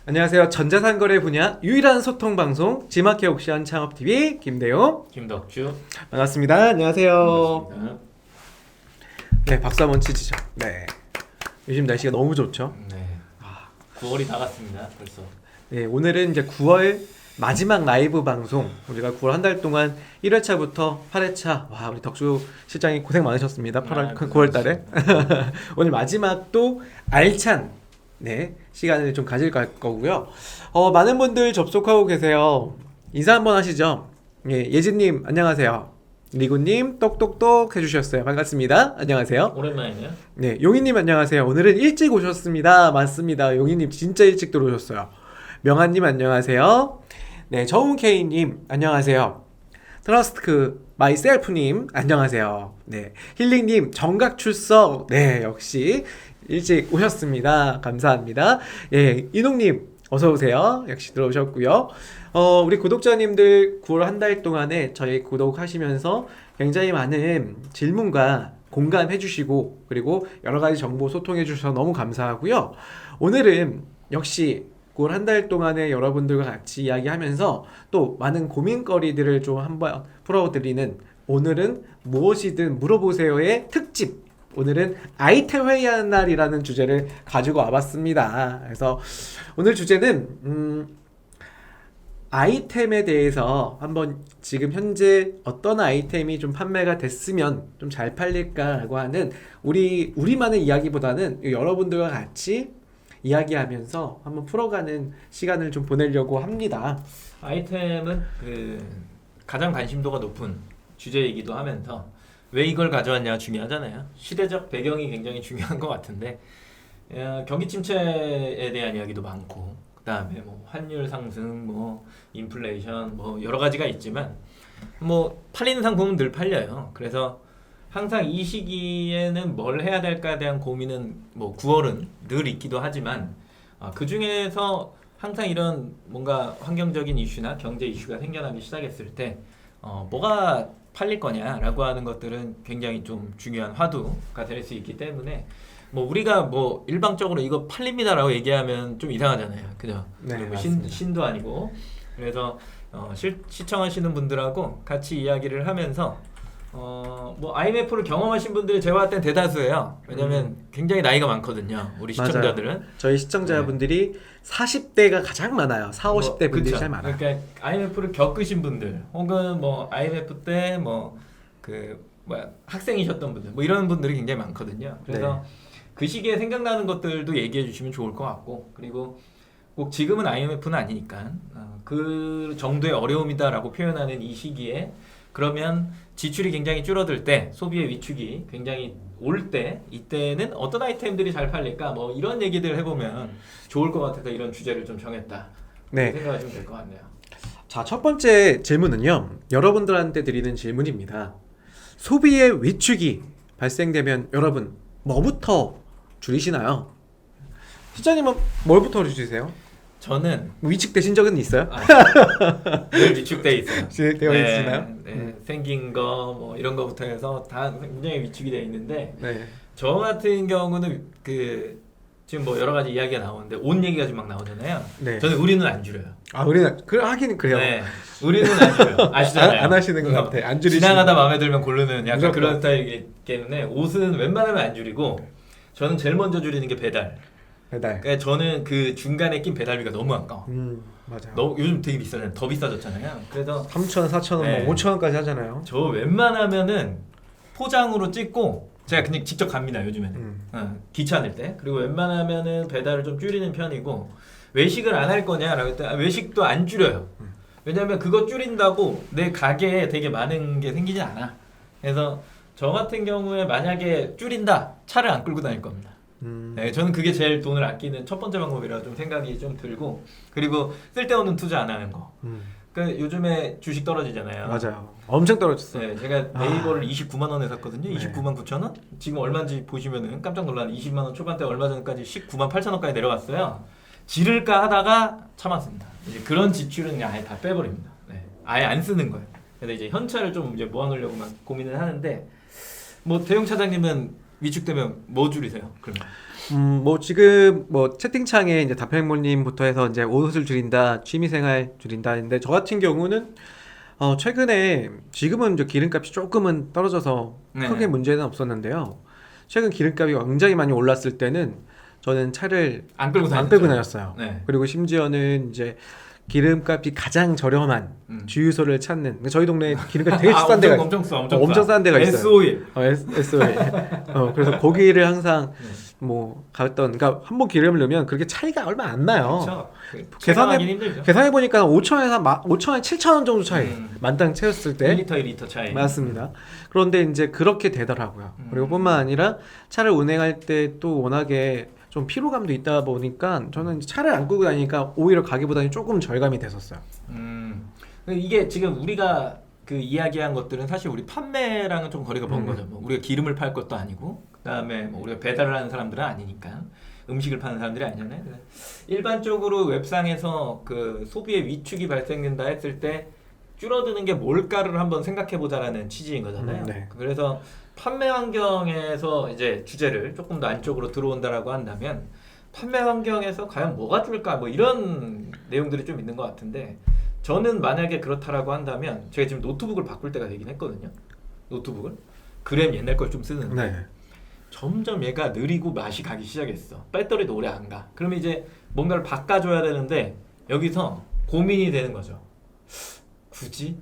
안녕하세요. 전자상거래 분야 유일한 소통 방송 지마켓 옥션 창업TV 김대용 김덕주 반갑습니다. 안녕하세요. 반갑습니다. 네, 박수 한번 치시죠. 네, 요즘 날씨가 너무 좋죠. 네. 9월이 다 갔습니다. 벌써. 네, 오늘은 이제 9월 마지막 라이브 방송. 우리가 9월 한 달 동안 1회차부터 8회차. 와, 우리 덕주 실장이 고생 많으셨습니다. 9월 달에. 오늘 마지막 또 알찬 시간을 좀 가질 거고요. 많은 분들 접속하고 계세요. 인사 한번 하시죠. 예, 예진님 안녕하세요. 리구님 똑똑똑 해주셨어요. 반갑습니다. 안녕하세요. 오랜만이네요. 네, 용희님 안녕하세요. 오늘은 일찍 오셨습니다. 맞습니다. 용희님 진짜 일찍 들어오셨어요. 명한님 안녕하세요. 네, 정훈케이님 안녕하세요. 트러스트 마이셀프님 안녕하세요. 네, 힐링님 정각 출석. 네, 역시 일찍 오셨습니다. 감사합니다. 예, 이농님 어서 오세요. 역시 들어오셨고요. 우리 구독자님들 9월 한 달 동안에 저희 구독하시면서 굉장히 많은 질문과 공감해주시고 그리고 여러 가지 정보 소통해주셔서 너무 감사하고요. 오늘은 역시 9월 한 달 동안에 여러분들과 같이 이야기하면서 또 많은 고민거리들을 좀 한번 풀어드리는 오늘은 무엇이든 물어보세요의 특집. 오늘은 아이템 회의하는 날이라는 주제를 가지고 와봤습니다. 그래서 오늘 주제는 아이템에 대해서 한번 지금 현재 어떤 아이템이 좀 판매가 됐으면 좀 잘 팔릴까라고 하는 우리만의 이야기보다는 여러분들과 같이 이야기하면서 한번 풀어가는 시간을 좀 보내려고 합니다. 아이템은 가장 관심도가 높은 주제이기도 하면서 왜 이걸 가져왔냐가 중요하잖아요. 시대적 배경이 굉장히 중요한 것 같은데 경기 침체에 대한 이야기도 많고 그 다음에 뭐 환율 상승, 뭐 인플레이션, 뭐 여러 가지가 있지만 뭐 팔리는 상품은 늘 팔려요. 그래서 항상 이 시기에는 뭘 해야 될까에 대한 고민은 뭐 9월은 늘 있기도 하지만 그 중에서 항상 이런 뭔가 환경적인 이슈나 경제 이슈가 생겨나기 시작했을 때 뭐가 팔릴 거냐라고 하는 것들은 굉장히 좀 중요한 화두가 될 수 있기 때문에 뭐 우리가 뭐 일방적으로 이거 팔립니다라고 얘기하면 좀 이상하잖아요. 그죠? 네, 뭐 맞습니다. 신도 아니고. 그래서 시청하시는 분들하고 같이 이야기를 하면서 뭐 IMF를 경험하신 분들이 제가 봤을 땐 대다수예요. 왜냐면 굉장히 나이가 많거든요. 우리 시청자들은. 맞아요. 저희 시청자분들이 40대가 가장 많아요. 40, 50대 분들이 그쵸. 제일 많아요. 그러니까 IMF를 겪으신 분들, 혹은 뭐 IMF 때 학생이셨던 분들, 뭐 이런 분들이 굉장히 많거든요. 그래서 그 시기에 생각나는 것들도 얘기해 주시면 좋을 것 같고, 그리고 꼭 지금은 IMF는 아니니까 그 정도의 어려움이다라고 표현하는 이 시기에 그러면 지출이 굉장히 줄어들 때, 소비의 위축이 굉장히 올 때, 이때는 어떤 아이템들이 잘 팔릴까, 뭐 이런 얘기들 해보면 좋을 것 같아서 이런 주제를 좀 정했다. 네. 생각하시면 될 것 같네요. 자, 첫 번째 질문은요. 여러분들한테 드리는 질문입니다. 소비의 위축이 발생되면 여러분 뭐부터 줄이시나요? 시장님은 뭘부터 줄이세요? 저는 위축되신 적은 있어요? 늘 위축돼 있어요. 되어 있으나요? 생긴 거 뭐 이런 거부터 해서 다 굉장히 위축이 되어 있는데 네. 저 같은 경우는 지금 뭐 여러 가지 이야기가 나오는데 옷 얘기가 지금 막 나오잖아요. 네. 저는 의류는 안 줄여요. 우리는 하긴 그래요. 네, 의류는 안 줄여요. 아시잖아요. 안 하시는 것 같아. 안 줄이시는. 지나가다 마음에 들면 고르는 약간 무조건. 그런 스타일이기 때문에 옷은 웬만하면 안 줄이고 저는 제일 먼저 줄이는 게 배달. 배달. 그러니까 저는 그 중간에 낀 배달비가 너무 아까워. 맞아요. 요즘 되게 비싸잖아요. 더 비싸졌잖아요. 그래서 3,000원, 4,000원, 네. 5,000원까지 하잖아요. 저 웬만하면은 포장으로 찍고 제가 그냥 직접 갑니다. 요즘에는 귀찮을 때. 그리고 웬만하면은 배달을 좀 줄이는 편이고 외식을 안 할 거냐라고 했더니 외식도 안 줄여요. 왜냐면 그거 줄인다고 내 가게에 되게 많은 게 생기진 않아. 그래서 저 같은 경우에 만약에 줄인다, 차를 안 끌고 다닐 겁니다. 네, 저는 그게 제일 돈을 아끼는 첫 번째 방법이라 좀 생각이 좀 들고, 그리고 쓸데없는 투자 안 하는 거. 그러니까 요즘에 주식 떨어지잖아요. 맞아요. 엄청 떨어졌어요. 네, 제가 네이버를 29만 원에 샀거든요. 29만 9천 원? 지금 얼마인지 보시면은 깜짝 놀라는 20만 원 초반대 얼마 전까지 19만 8천 원까지 내려갔어요. 지를까 하다가 참았습니다. 이제 그런 지출은 아예 다 빼버립니다. 네, 아예 안 쓰는 거예요. 그래서 이제 현찰을 좀 이제 모아놓으려고 막 고민을 하는데, 뭐 대용 차장님은 위축되면 뭐 줄이세요? 그러면 뭐 지금 뭐 채팅창에 이제 다평모님부터 해서 이제 옷을 줄인다, 취미생활 줄인다 했는데 저 같은 경우는 최근에 지금은 이제 기름값이 조금은 떨어져서 네. 크게 문제는 없었는데요. 최근 기름값이 굉장히 많이 올랐을 때는 저는 차를 안 끌고 안 다녔죠. 끌고 다녔어요. 네. 그리고 심지어는 이제 기름값이 가장 저렴한 주유소를 찾는 그러니까 저희 동네에 기름값이 되게 싼 데가 엄청 싸, 엄청 엄청 싼 데가 있어요. S-오일. SOE. 그래서 거기를 항상 네. 뭐 갔던 그러니까 한 번 기름을 넣으면 그렇게 차이가 얼마 안 나요. 그렇죠. 계산해- 계산하기 힘들죠. 계산해 보니까 5천원에서 5천원, 7천원 정도 차이. 만땅 채웠을 때 1리터 1리터 차이. 맞습니다. 그런데 이제 그렇게 되더라고요. 그리고 뿐만 아니라 차를 운행할 때 또 워낙에 좀 피로감도 있다 보니까 저는 차를 안 끌고 다니니까 오히려 가기보다는 조금 절감이 됐었어요. 이게 지금 우리가 그 이야기한 것들은 사실 우리 판매랑은 좀 거리가 먼 거죠. 뭐 우리가 기름을 팔 것도 아니고, 그다음에 뭐 우리가 배달을 하는 사람들은 아니니까, 음식을 파는 사람들이 아니잖아요. 그래서 일반적으로 웹상에서 그 소비의 위축이 발생된다 했을 때 줄어드는 게 뭘까를 한번 생각해 보자라는 취지인 거잖아요. 네. 그래서 판매 환경에서 이제 주제를 조금 더 안쪽으로 들어온다라고 한다면 판매 환경에서 과연 뭐가 줄까 뭐 이런 내용들이 좀 있는 것 같은데, 저는 만약에 그렇다라고 한다면 제가 지금 노트북을 바꿀 때가 되긴 했거든요. 노트북을 그램 옛날 걸 좀 쓰는데 네. 점점 얘가 느리고 맛이 가기 시작했어. 배터리도 오래 안 가. 그러면 이제 뭔가를 바꿔줘야 되는데 여기서 고민이 되는 거죠. 굳이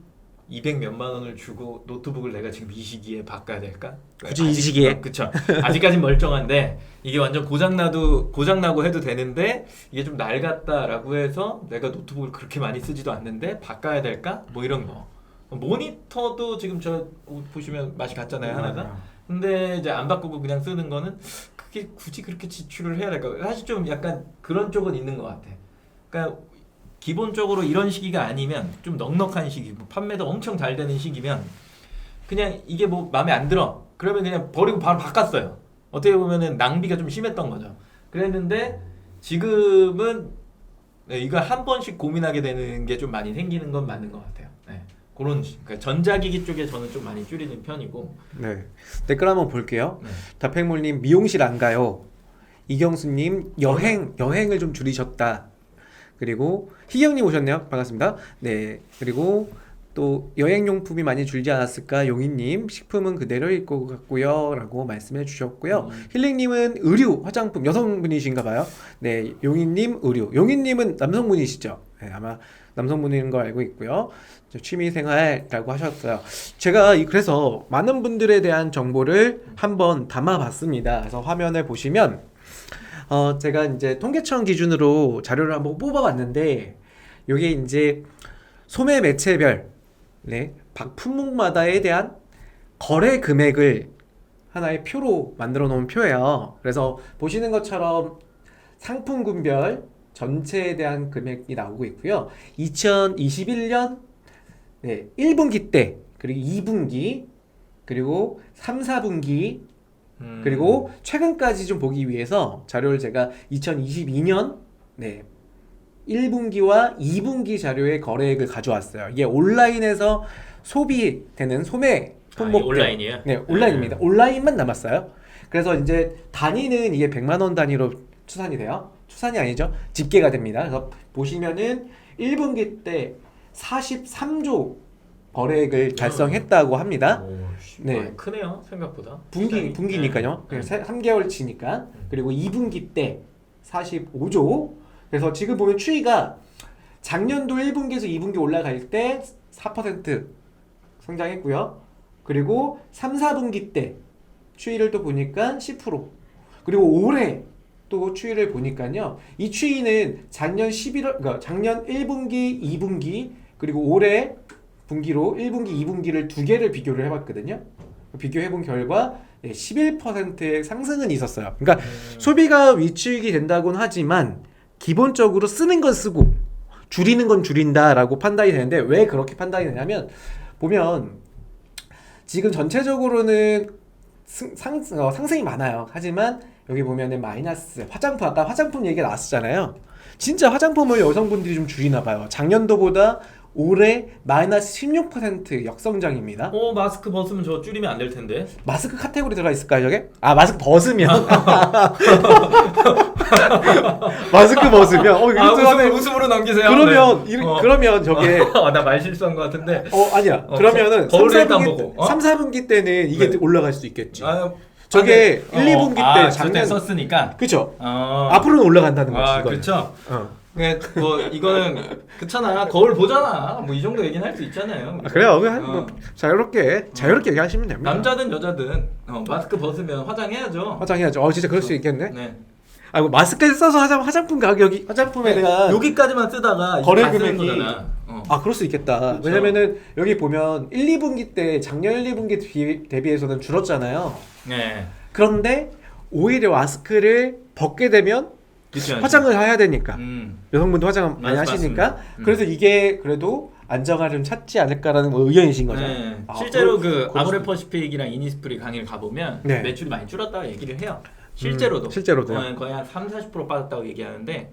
200 몇만 원을 주고 노트북을 내가 지금 이 시기에 바꿔야 될까? 굳이 이 시기에? 그쵸. 아직까진 멀쩡한데 이게 완전 고장나고 해도 되는데 이게 좀 낡았다라고 해서 내가 노트북을 그렇게 많이 쓰지도 않는데 바꿔야 될까? 뭐 이런 거. 모니터도 지금 저 보시면 맛이 갔잖아요, 하나가. 근데 이제 안 바꾸고 그냥 쓰는 거는 그게 굳이 그렇게 지출을 해야 될까? 사실 좀 약간 그런 쪽은 있는 것 같아. 그러니까 기본적으로 이런 시기가 아니면 좀 넉넉한 시기, 뭐 판매도 엄청 잘 되는 시기면 그냥 이게 뭐 마음에 안 들어. 그러면 그냥 버리고 바로 바꿨어요. 어떻게 보면은 낭비가 좀 심했던 거죠. 그랬는데 지금은 네, 이거 한 번씩 고민하게 되는 게 좀 많이 생기는 건 맞는 것 같아요. 네. 그러니까 전자기기 쪽에 저는 좀 많이 줄이는 편이고. 네. 댓글 한번 볼게요. 네. 다팽물님 미용실 안 가요. 이경수님 여행을 좀 줄이셨다. 그리고 희경님 오셨네요. 반갑습니다. 네. 그리고 또 여행용품이 많이 줄지 않았을까? 용희님 식품은 그대로일 것 같고요. 라고 말씀해 주셨고요. 힐링님은 의류, 화장품 여성분이신가-봐요. 네. 용희님 의류. 용희님은 남성분이시죠? 네, 아마 남성분인 거 알고 있고요. 취미생활이라고 하셨어요. 제가 그래서 많은 분들에 대한 정보를 한번 담아봤습니다. 그래서 화면을 보시면 제가 이제 통계청 기준으로 자료를 한번 뽑아봤는데 이게 이제 소매 매체별 네, 품목마다에 대한 거래 금액을 하나의 표로 만들어 놓은 표예요. 그래서 보시는 것처럼 상품군별 전체에 대한 금액이 나오고 있고요. 2021년 네, 1분기 때 그리고 2분기 그리고 3, 4분기 그리고 최근까지 좀 보기 위해서 자료를 제가 2022년 네, 1분기와 2분기 자료의 거래액을 가져왔어요. 이게 온라인에서 소비되는 소매 품목들. 온라인이에요? 네, 온라인입니다. 온라인만 남았어요. 그래서 이제 단위는 이게 100만 원 단위로 추산이 돼요. 추산이 아니죠. 집계가 됩니다. 그래서 보시면은 1분기 때 43조 거래액을 달성했다고 합니다. 네, 네. 크네요 생각보다. 분기니까요. 네. 3개월치니까. 그리고 2분기 때 45조. 그래서 지금 보면 추이가 작년도 1분기에서 2분기 올라갈 때 4% 성장했고요. 그리고 3, 4분기 때 추이를 또 보니까 10%. 그리고 올해 또 추이를 보니까요. 이 추이는 작년 11월, 그러니까 작년 1분기, 2분기, 그리고 올해 분기로 1분기, 2분기를 두 개를 비교를 해봤거든요. 비교해본 결과 11%의 상승은 있었어요. 그러니까 소비가 위축이 된다고는 하지만 기본적으로 쓰는 건 쓰고 줄이는 건 줄인다라고 판단이 되는데 왜 그렇게 판단이 되냐면 보면 지금 전체적으로는 상승이 많아요. 하지만 여기 보면은 마이너스 화장품 아까 화장품 얘기가 나왔었잖아요. 진짜 화장품을 여성분들이 좀 줄이나 봐요. 작년도보다 올해 마이너스 16% 역성장입니다. 마스크 벗으면 저 줄이면 안 될 텐데. 마스크 카테고리 들어가 있을까요, 저게? 아, 마스크 벗으면. 마스크 벗으면. 이거 들어가네. 웃음으로 넘기세요. 그러면 네. 그러면 저게 나 말 실수한 것 같은데. 아니야. 그러면은 거울을 일단 보고. 3, 4분기 때는 이게 네. 올라갈 수 있겠지. 네. 저게 1, 2분기 때 작년 썼으니까. 그쵸? 앞으로는 올라간다는 거지. 이거는. 그쵸. 뭐 이거는 그렇잖아. 거울 보잖아. 뭐 이 정도 얘기는 할 수 있잖아요. 그래요. 그냥 뭐 자유롭게 얘기하시면 됩니다. 남자든 여자든 마스크 벗으면 화장해야죠. 화장해야죠. 진짜 그럴 수 있겠네. 네. 뭐 마스크를 써서 화장품 가격이 화장품에 대한 여기까지만 쓰다가 거래 다 쓰는 금액이 거잖아. 그럴 수 있겠다. 그렇죠. 왜냐면은 여기 보면 1, 2분기 때 작년 1, 2분기 대비해서는 줄었잖아요. 네. 그런데 오히려 마스크를 벗게 되면 그쵸, 화장을 해야 되니까 여성분도 화장 많이 맞습니다. 하시니까 그래서 이게 그래도 안정화를 좀 찾지 않을까라는 뭐 의견이신 거죠. 네. 실제로 아모레퍼시픽이랑 이니스프리 강의를 가보면 네. 매출이 많이 줄었다고 얘기를 해요. 실제로도. 실제로도요? 거의 한 30-40% 빠졌다고 얘기하는데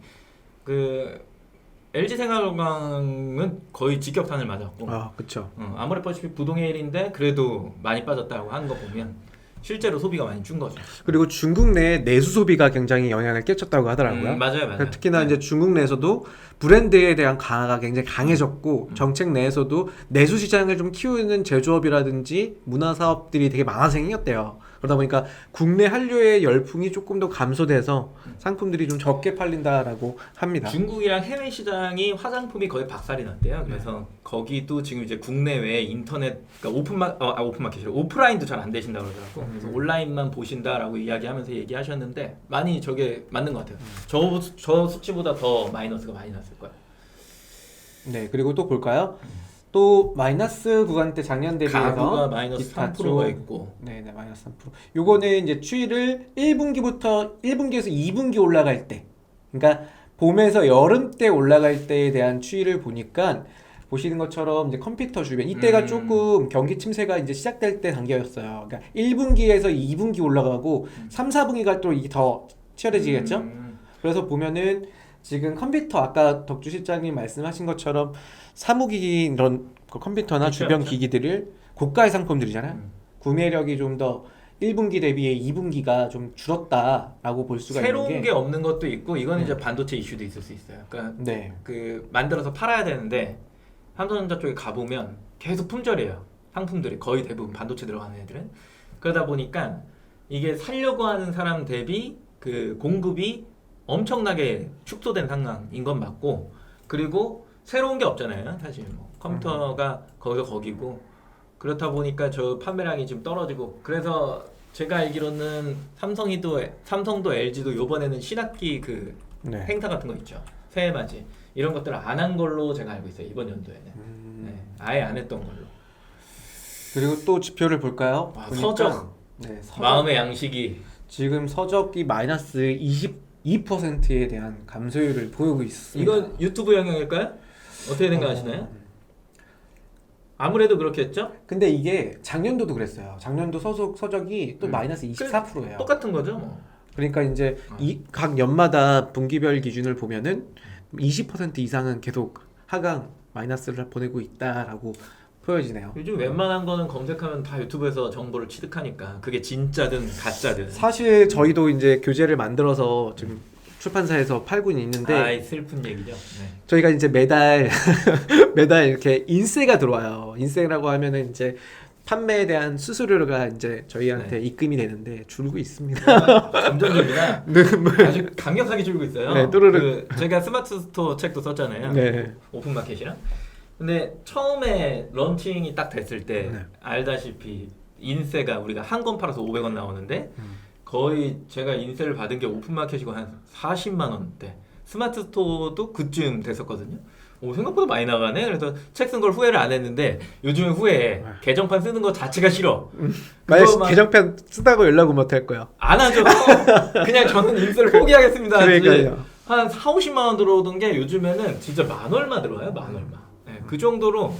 LG생활건강은 거의 직격탄을 맞았고 그렇죠. 아모레퍼시픽 부동의 1인데 그래도 많이 빠졌다고 하는 거 보면 실제로 소비가 많이 준 거죠. 그리고 중국 내 내수 소비가 굉장히 영향을 끼쳤다고 하더라고요. 맞아요. 특히나 이제 중국 내에서도 브랜드에 대한 강화가 굉장히 강해졌고 정책 내에서도 내수 시장을 좀 키우는 제조업이라든지 문화 사업들이 되게 많아서 생겼대요. 그러다 보니까 국내 한류의 열풍이 조금 더 감소돼서 상품들이 좀 적게 팔린다라고 합니다. 중국이랑 해외 시장이 화장품이 거의 박살이 났대요. 그래서 거기도 지금 이제 국내외 인터넷 그러니까 오픈마켓이 오프라인도 잘 안 되신다고 그러더라고. 그래서 온라인만 보신다라고 이야기하면서 얘기하셨는데 많이 저게 맞는 것 같아요. 저 수치보다 더 마이너스가 많이 났을 거예요. 네, 그리고 또 볼까요? 또 마이너스 구간 때 작년 대비해서 가구가 마이너스 3%가 있고 네, 마이너스 3%. 요거는 이제 추이를 1분기에서 2분기 올라갈 때, 그러니까 봄에서 여름 때 올라갈 때에 대한 추이를 보니까 보시는 것처럼 이제 컴퓨터 주변 이때가 조금 경기 침체가 이제 시작될 때 단계였어요. 그러니까 1분기에서 2분기 올라가고 3, 4분기가 또 이게 더 치열해지겠죠? 그래서 보면은 지금 컴퓨터 아까 덕주 실장님 말씀하신 것처럼 사무기기 이런 컴퓨터나 그렇죠, 주변 그렇죠. 기기들을 고가의 상품들이잖아요. 구매력이 좀 더 1분기 대비해 2분기가 좀 줄었다라고 볼 수가 새로운 있는 게 없는 것도 있고 이건 이제 반도체 이슈도 있을 수 있어요. 그러니까 네. 만들어서 팔아야 되는데 삼성전자 쪽에 가보면 계속 품절이에요. 상품들이 거의 대부분 반도체 들어가는 애들은. 그러다 보니까 이게 살려고 하는 사람 대비 공급이 엄청나게 축소된 상황인 건 맞고, 그리고 새로운 게 없잖아요. 사실 뭐 컴퓨터가 거기서 거기고, 그렇다 보니까 저 판매량이 지금 떨어지고, 그래서 제가 알기로는 삼성도 LG도 요번에는 신학기 네. 행사 같은 거 있죠. 새해 맞이 이런 것들을 안 한 걸로 제가 알고 있어요. 이번 연도에는 아예 안 했던 걸로. 그리고 또 지표를 볼까요? 보니까, 서적. 네, 서적. 마음의 양식이 지금 서적이 마이너스 22%에 대한 감소율을 보이고 있습니다. 이건 유튜브 영향일까요? 어떻게 생각하시나요? 아무래도 그렇겠죠? 근데 이게 작년도도 그랬어요. 작년도 서적이 또 마이너스 24%예요. 똑같은 거죠, 뭐. 그러니까 이제 각 연마다 분기별 기준을 보면은 20% 이상은 계속 하강 마이너스를 보내고 있다라고 보여지네요. 요즘 웬만한 거는 검색하면 다 유튜브에서 정보를 취득하니까 그게 진짜든 가짜든. 사실 저희도 이제 교재를 만들어서 지금 출판사에서 팔고는 있는데 아이 슬픈 얘기죠. 네. 저희가 이제 매달 이렇게 인세가 들어와요. 인세라고 하면은 이제 판매에 대한 수수료가 이제 저희한테 입금이 되는데 줄고 있습니다. 점점입니다. 아주 강력하게 줄고 있어요. 네, 또르르. 제가 스마트 스토어 책도 썼잖아요. 네. 오픈마켓이랑. 근데 처음에 런칭이 딱 됐을 때 네. 알다시피 인세가 우리가 한 권 팔아서 500원 나오는데 거의 제가 인세를 받은 게 오픈마켓이고 한 40만 원대. 스마트 스토어도 그쯤 됐었거든요. 생각보다 많이 나가네. 그래서 책 쓴 걸 후회를 안 했는데 요즘에 후회해. 개정판 쓰는 거 자체가 싫어. 만약 개정판 쓰다고 연락 오면 어떡할 거야? 안 하죠. 그냥 저는 인세를 포기하겠습니다. 그러니까요. 한 4, 50만 원 들어오던 게 요즘에는 진짜 만 얼마 들어와요. 만 얼마. 네, 그 정도로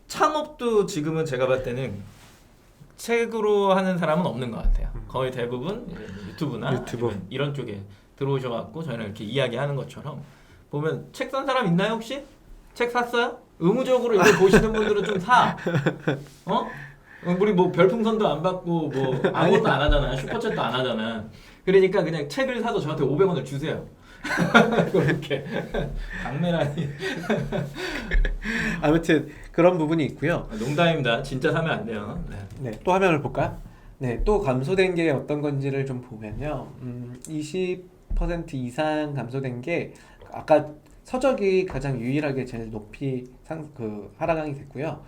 창업도 지금은 제가 봤을 때는 책으로 하는 사람은 없는 것 같아요. 거의 대부분 유튜브나 유튜브. 이런 쪽에 들어오셔갖고 저희는 이렇게 이야기하는 것처럼 보면 책 산 사람 있나요 혹시? 책 샀어요? 의무적으로 이거 보시는 분들은 좀 사. 어? 우리 뭐 별풍선도 안 받고 뭐 아무것도 안 하잖아. 슈퍼챗도 안 하잖아. 그러니까 그냥 책을 사서 저한테 500원을 주세요. 그렇게 강매라니. 아무튼 그런 부분이 있고요. 농담입니다. 진짜 사면 안 돼요. 네. 네, 또 화면을 볼까요? 네, 또 감소된 게 어떤 건지를 좀 보면요. 20% 이상 감소된 게 아까 서적이 가장 유일하게 제일 높이 하락이 됐고요.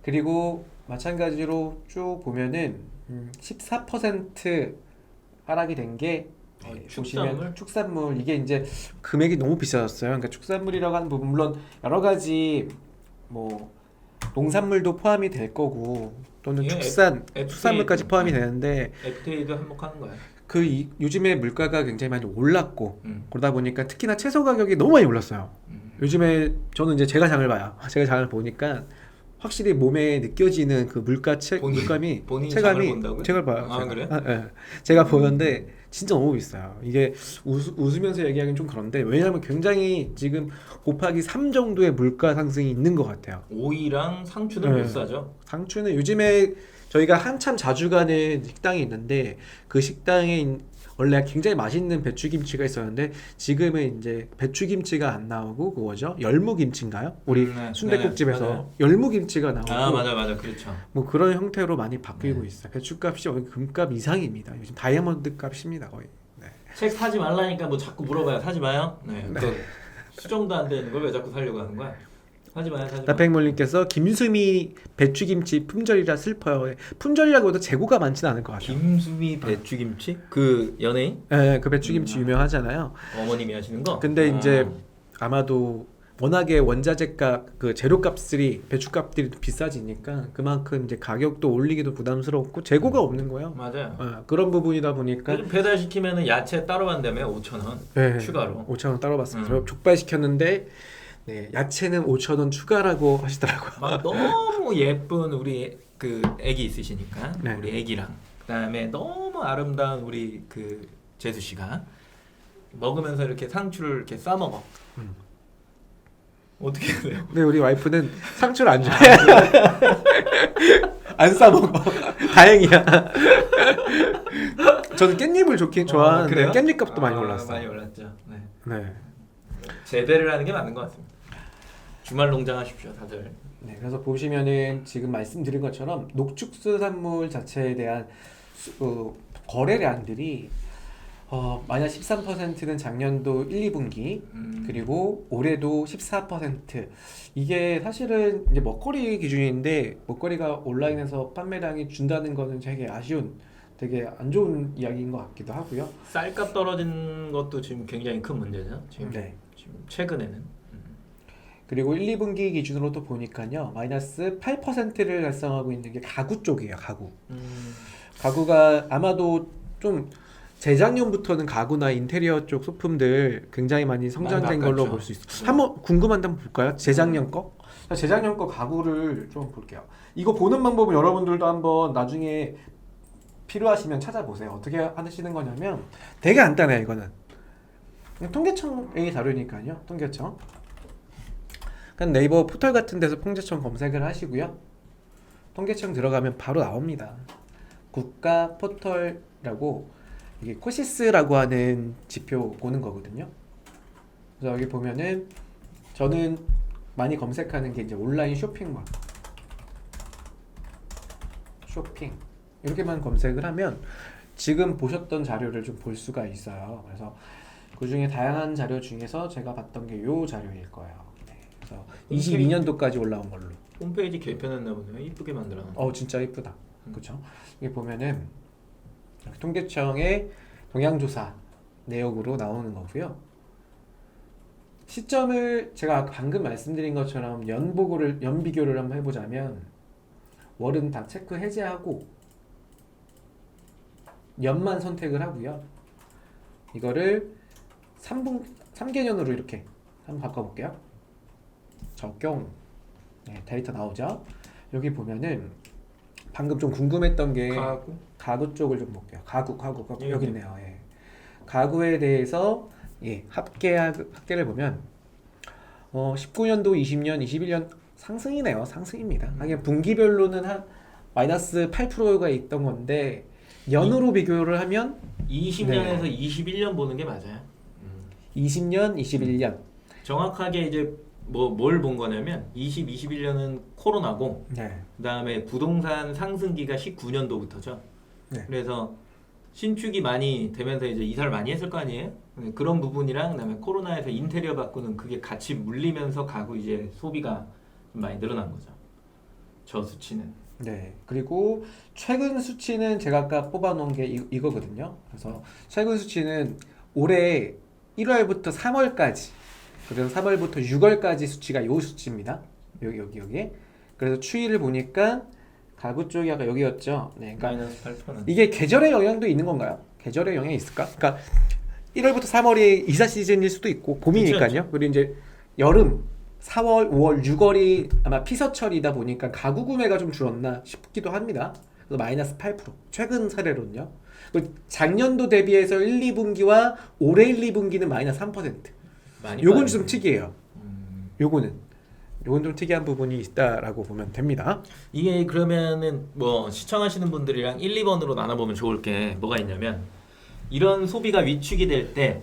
그리고 마찬가지로 쭉 보면은 14% 하락이 된 게 보시면 축산물 이게 이제 금액이 너무 비싸졌어요. 그러니까 축산물이라고 하는 부분 물론 여러 가지 뭐 농산물도 포함이 될 거고 또는 축산물까지 포함이 되는데 FTA도 한몫하는 거야. 요즘에 물가가 굉장히 많이 올랐고 그러다 보니까 특히나 채소 가격이 너무 많이 올랐어요. 요즘에 저는 이제 제가 장을 봐요. 제가 장을 보니까 확실히 몸에 느껴지는 그 물감이 체감이 본다고요? 제가 봐요. 아, 그래? 예. 제가 보는데 진짜 너무 비싸요. 이게 웃으면서 얘기하기는 좀 그런데 왜냐하면 굉장히 지금 곱하기 3 정도의 물가 상승이 있는 것 같아요. 오이랑 상추는 몇 사죠? 상추는 요즘에 저희가 한참 자주 가는 식당이 있는데 그 식당에 원래 굉장히 맛있는 배추김치가 있었는데 지금은 이제 배추김치가 안 나오고 그거죠 열무김치인가요? 우리 순댓국집에서 네, 열무김치가 나오고 맞아 그렇죠. 뭐 그런 형태로 많이 바뀌고 있어요. 배추값이 거의 금값 이상입니다. 요즘 다이아몬드 값입니다 거의. 네. 책 사지 말라니까 뭐 자꾸 물어봐요. 사지 마요. 네. 수정도 안 되는 걸 왜 자꾸 사려고 하는 거야? 사지 마요. 나팽몰님께서 김수미 배추김치 품절이라 슬퍼요. 품절이라고 해도 재고가 많지는 않을 것 같아요. 김수미 배추김치? 그 연예인? 네, 그 배추김치 유명하잖아요. 어머님이 하시는 거? 근데 이제 아마도 워낙에 원자재값 그 재료값들이 배추값들이 비싸지니까 그만큼 이제 가격도 올리기도 부담스럽고 재고가 없는 거예요. 맞아요. 그런 부분이다 보니까 요즘 배달 시키면은 야채 따로 한다며 5,000원 네, 추가로. 5,000원 따로 받습니다. 족발 시켰는데 네, 야채는 5,000원 추가라고 하시더라고요. 막 너무 예쁜 우리 그 애기 있으시니까 네. 우리 애기랑 그다음에 너무 아름다운 우리 그 재수 씨가 먹으면서 이렇게 상추를 이렇게 싸 먹어. 어떻게 해야 돼요? 근데 우리 와이프는 상추를 안 좋아해. 안 싸먹어. 다행이야. 저는 깻잎을 좋긴 좋아하는데 그래요? 깻잎값도 많이 올랐어요. 많이 올랐죠. 네. 네. 재배를 하는 게 맞는 것 같습니다. 주말 농장 하십시오, 다들. 네, 그래서 보시면은 지금 말씀드린 것처럼 농축수산물 자체에 대한 거래량들이 마이너스 13%는 작년도 1, 2분기 그리고 올해도 14% 이게 사실은 이제 먹거리 기준인데 먹거리가 온라인에서 판매량이 준다는 거는 되게 아쉬운 되게 안 좋은 이야기인 것 같기도 하고요. 쌀값 떨어진 것도 지금 굉장히 큰 문제죠. 지금, 네. 지금 최근에는. 그리고 1, 2분기 기준으로 또 보니까요. 마이너스 8%를 달성하고 있는 게 가구 쪽이에요. 가구. 가구가 아마도 좀 재작년부터는 가구나 인테리어 쪽 소품들 굉장히 많이 성장된 걸로 볼 수 있어요. 한번 궁금한데 한번 볼까요? 재작년 거? 재작년 거 가구를 좀 볼게요. 이거 보는 방법은 여러분들도 한번 나중에 필요하시면 찾아보세요. 어떻게 하시는 거냐면 되게 간단해요. 이거는 그냥 통계청의 자료니까요. 통계청. 그냥 네이버 포털 같은 데서 통계청 검색을 하시고요. 통계청 들어가면 바로 나옵니다. 국가 포털이라고 이게 코시스라고 하는 지표 보는 거거든요. 그래서 여기 보면은 저는 많이 검색하는 게 이제 온라인 쇼핑몰, 쇼핑 이렇게만 검색을 하면 지금 보셨던 자료를 좀 볼 수가 있어요. 그래서 그 중에 다양한 자료 중에서 제가 봤던 게 요 자료일 거예요. 네. 그래서 22년도까지 올라온 걸로. 홈페이지 개편했나 보네요. 이쁘게 만들어. 진짜 이쁘다. 그렇죠? 이게 보면은 통계청의 동향조사 내역으로 나오는 거고요. 시점을 제가 방금 말씀드린 것처럼 연비교를 한번 해보자면 월은 다 체크 해제하고 연만 선택을 하고요. 이거를 3개년으로 이렇게 한번 바꿔볼게요. 적용. 네, 데이터 나오죠? 여기 보면은 방금 좀 궁금했던 게 가구 쪽을 좀 볼게요. 가구 여기 있네요. 예. 가구에 대해서 합계를 보면 19년도, 20년, 21년 상승이네요. 상승입니다. 하긴 분기별로는 한 마이너스 8%가 있던 건데 연으로 비교를 하면 20년에서 21년 보는 게 맞아요. 20년, 21년. 정확하게 이제 뭘 본 거냐면 21년은 코로나고 네. 그다음에 부동산 상승기가 19년도부터죠. 네. 그래서 신축이 많이 되면서 이제 이사를 많이 했을 거 아니에요? 그런 부분이랑 그다음에 코로나에서 인테리어 바꾸는 그게 같이 물리면서 가구 이제 소비가 좀 많이 늘어난 거죠. 저 수치는. 네. 그리고 최근 수치는 제가 아까 뽑아놓은 게 이거거든요. 그래서 최근 수치는 올해 1월부터 3월까지, 그래서 3월부터 6월까지 수치가 요 수치입니다. 여기. 그래서 추이를 보니까 가구 쪽이 아까 여기였죠. 네. 그러니까 마이너스 8%는. 이게 계절의 영향도 있는 건가요? 계절의 영향이 있을까? 그러니까 1월부터 3월이 이사 시즌일 수도 있고 봄이니까요. 그리고 이제 여름 4월, 5월, 6월이 아마 피서철이다 보니까 가구 구매가 좀 줄었나 싶기도 합니다. 그래서 마이너스 8%. 최근 사례로는요. 그리고 작년도 대비해서 1, 2분기와 올해 1, 2분기는 마이너스 3%. 많이 요건 빠졌네. 좀 특이해요. 요건 좀 특이한 부분이 있다라고 보면 됩니다. 이게 그러면은 뭐 시청하시는 분들이랑 1, 2번으로 나눠보면 좋을 게 뭐가 있냐면 이런 소비가 위축이 될 때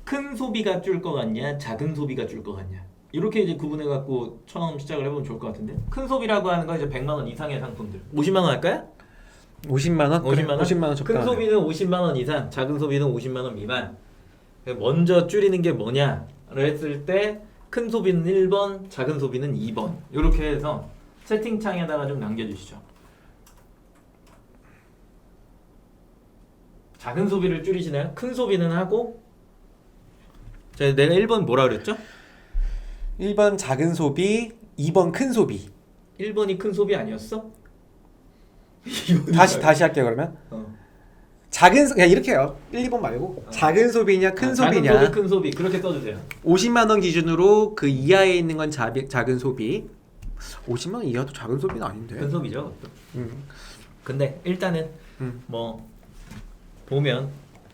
큰 소비가 줄 것 같냐 작은 소비가 줄 것 같냐 이렇게 이제 구분해 갖고 처음 시작을 해보면 좋을 것 같은데 큰 소비라고 하는 건 이제 100만 원 이상의 상품들 50만 원 할까요? 50만 원? 50만 원? 50만 원 큰 적당하네요. 소비는 50만 원 이상 작은 소비는 50만 원 미만 먼저 줄이는 게 뭐냐를 했을 때 큰 소비는 1번 작은 소비는 2번 이렇게 해서 채팅창에다가 좀 남겨주시죠. 작은 소비를 줄이시나요? 큰 소비는 하고 내가 1번 뭐라 그랬죠? 1번 작은 소비, 2번 큰 소비. 1번이 큰 소비 아니었어? 다시 할게요 그러면. 그냥 이렇게 해요. 1, 2번 말고 작은 소비냐 큰 소비냐. 작은 소비 큰 소비 그렇게 써주세요. 50만 원 기준으로 그 이하에 있는 건 작은 소비. 50만 원 이하도 작은 소비는 아닌데. 큰 소비죠. 음. 근데 일단은 뭐 보면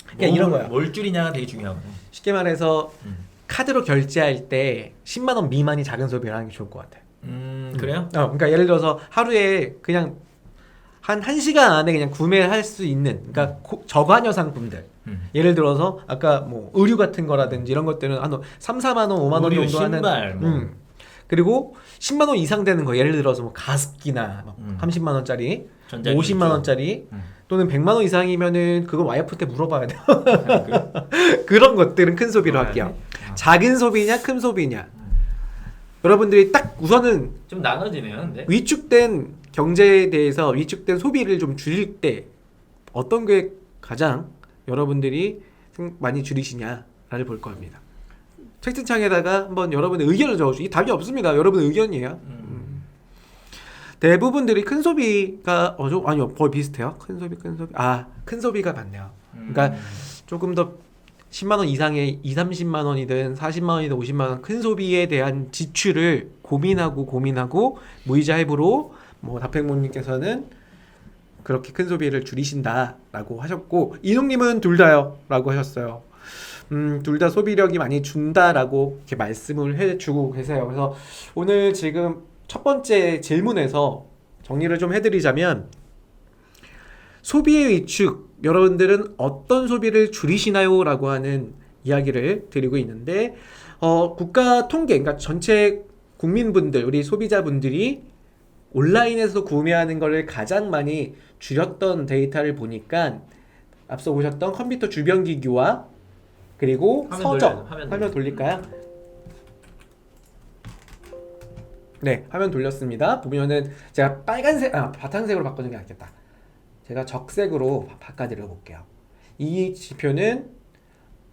그러니까 이런 거야. 뭘 줄이냐가 되게 중요하거든요. 쉽게 말해서 카드로 결제할 때 10만 원 미만이 작은 소비를 하는 게 좋을 것 같아. 그래요? 그러니까 예를 들어서 하루에 그냥 한 1시간 안에 그냥 구매를 할 수 있는, 그러니까 저관여 상품들. 예를 들어서 아까 뭐 의류 같은 거라든지 이런 것들은 한 3, 4만 원, 5만 원 의류, 정도 하는. 신발, 뭐. 그리고 10만 원 이상 되는 거, 예를 들어서 뭐 가습기나 막 30만 원짜리, 전자기기 50만 원짜리 또는 100만 원 이상이면은 그건 와이프한테 물어봐야 돼요. 그런 것들은 큰 소비로 할게요. 작은 소비냐 큰 소비냐. 여러분들이 딱 우선은 좀 나눠지네요. 근데 위축된 경제에 대해서 위축된 소비를 좀 줄일 때 어떤 게 가장 여러분들이 많이 줄이시냐를 볼 겁니다. 채팅창에다가 한번 여러분의 의견을 적어주세요. 이 답이 없습니다. 여러분의 의견이에요. 대부분들이 큰 소비가 아니요 거의 비슷해요. 큰 소비. 큰 소비가 많네요. 그러니까 조금 더 10만 원 이상의 2, 30만 원이든 40만 원이든 50만 원 큰 소비에 대한 지출을 고민하고 무이자 할부로 뭐 다팽모님께서는 그렇게 큰 소비를 줄이신다라고 하셨고 이농님은 둘 다요라고 하셨어요. 둘 다 소비력이 많이 준다라고 이렇게 말씀을 해주고 계세요. 그래서 오늘 지금 첫 번째 질문에서 정리를 좀 해드리자면 소비의 위축, 여러분들은 어떤 소비를 줄이시나요? 라고 하는 이야기를 드리고 있는데 국가 통계, 그러니까 전체 국민분들, 우리 소비자분들이 온라인에서 구매하는 것을 가장 많이 줄였던 데이터를 보니까 앞서 보셨던 컴퓨터 주변 기기와 그리고 서적, 화면 돌릴까요? 네, 화면 돌렸습니다. 보면은 제가 바탕색으로 바꾸는 게 낫겠다. 제가 적색으로 바꿔드려 볼게요. 이 지표는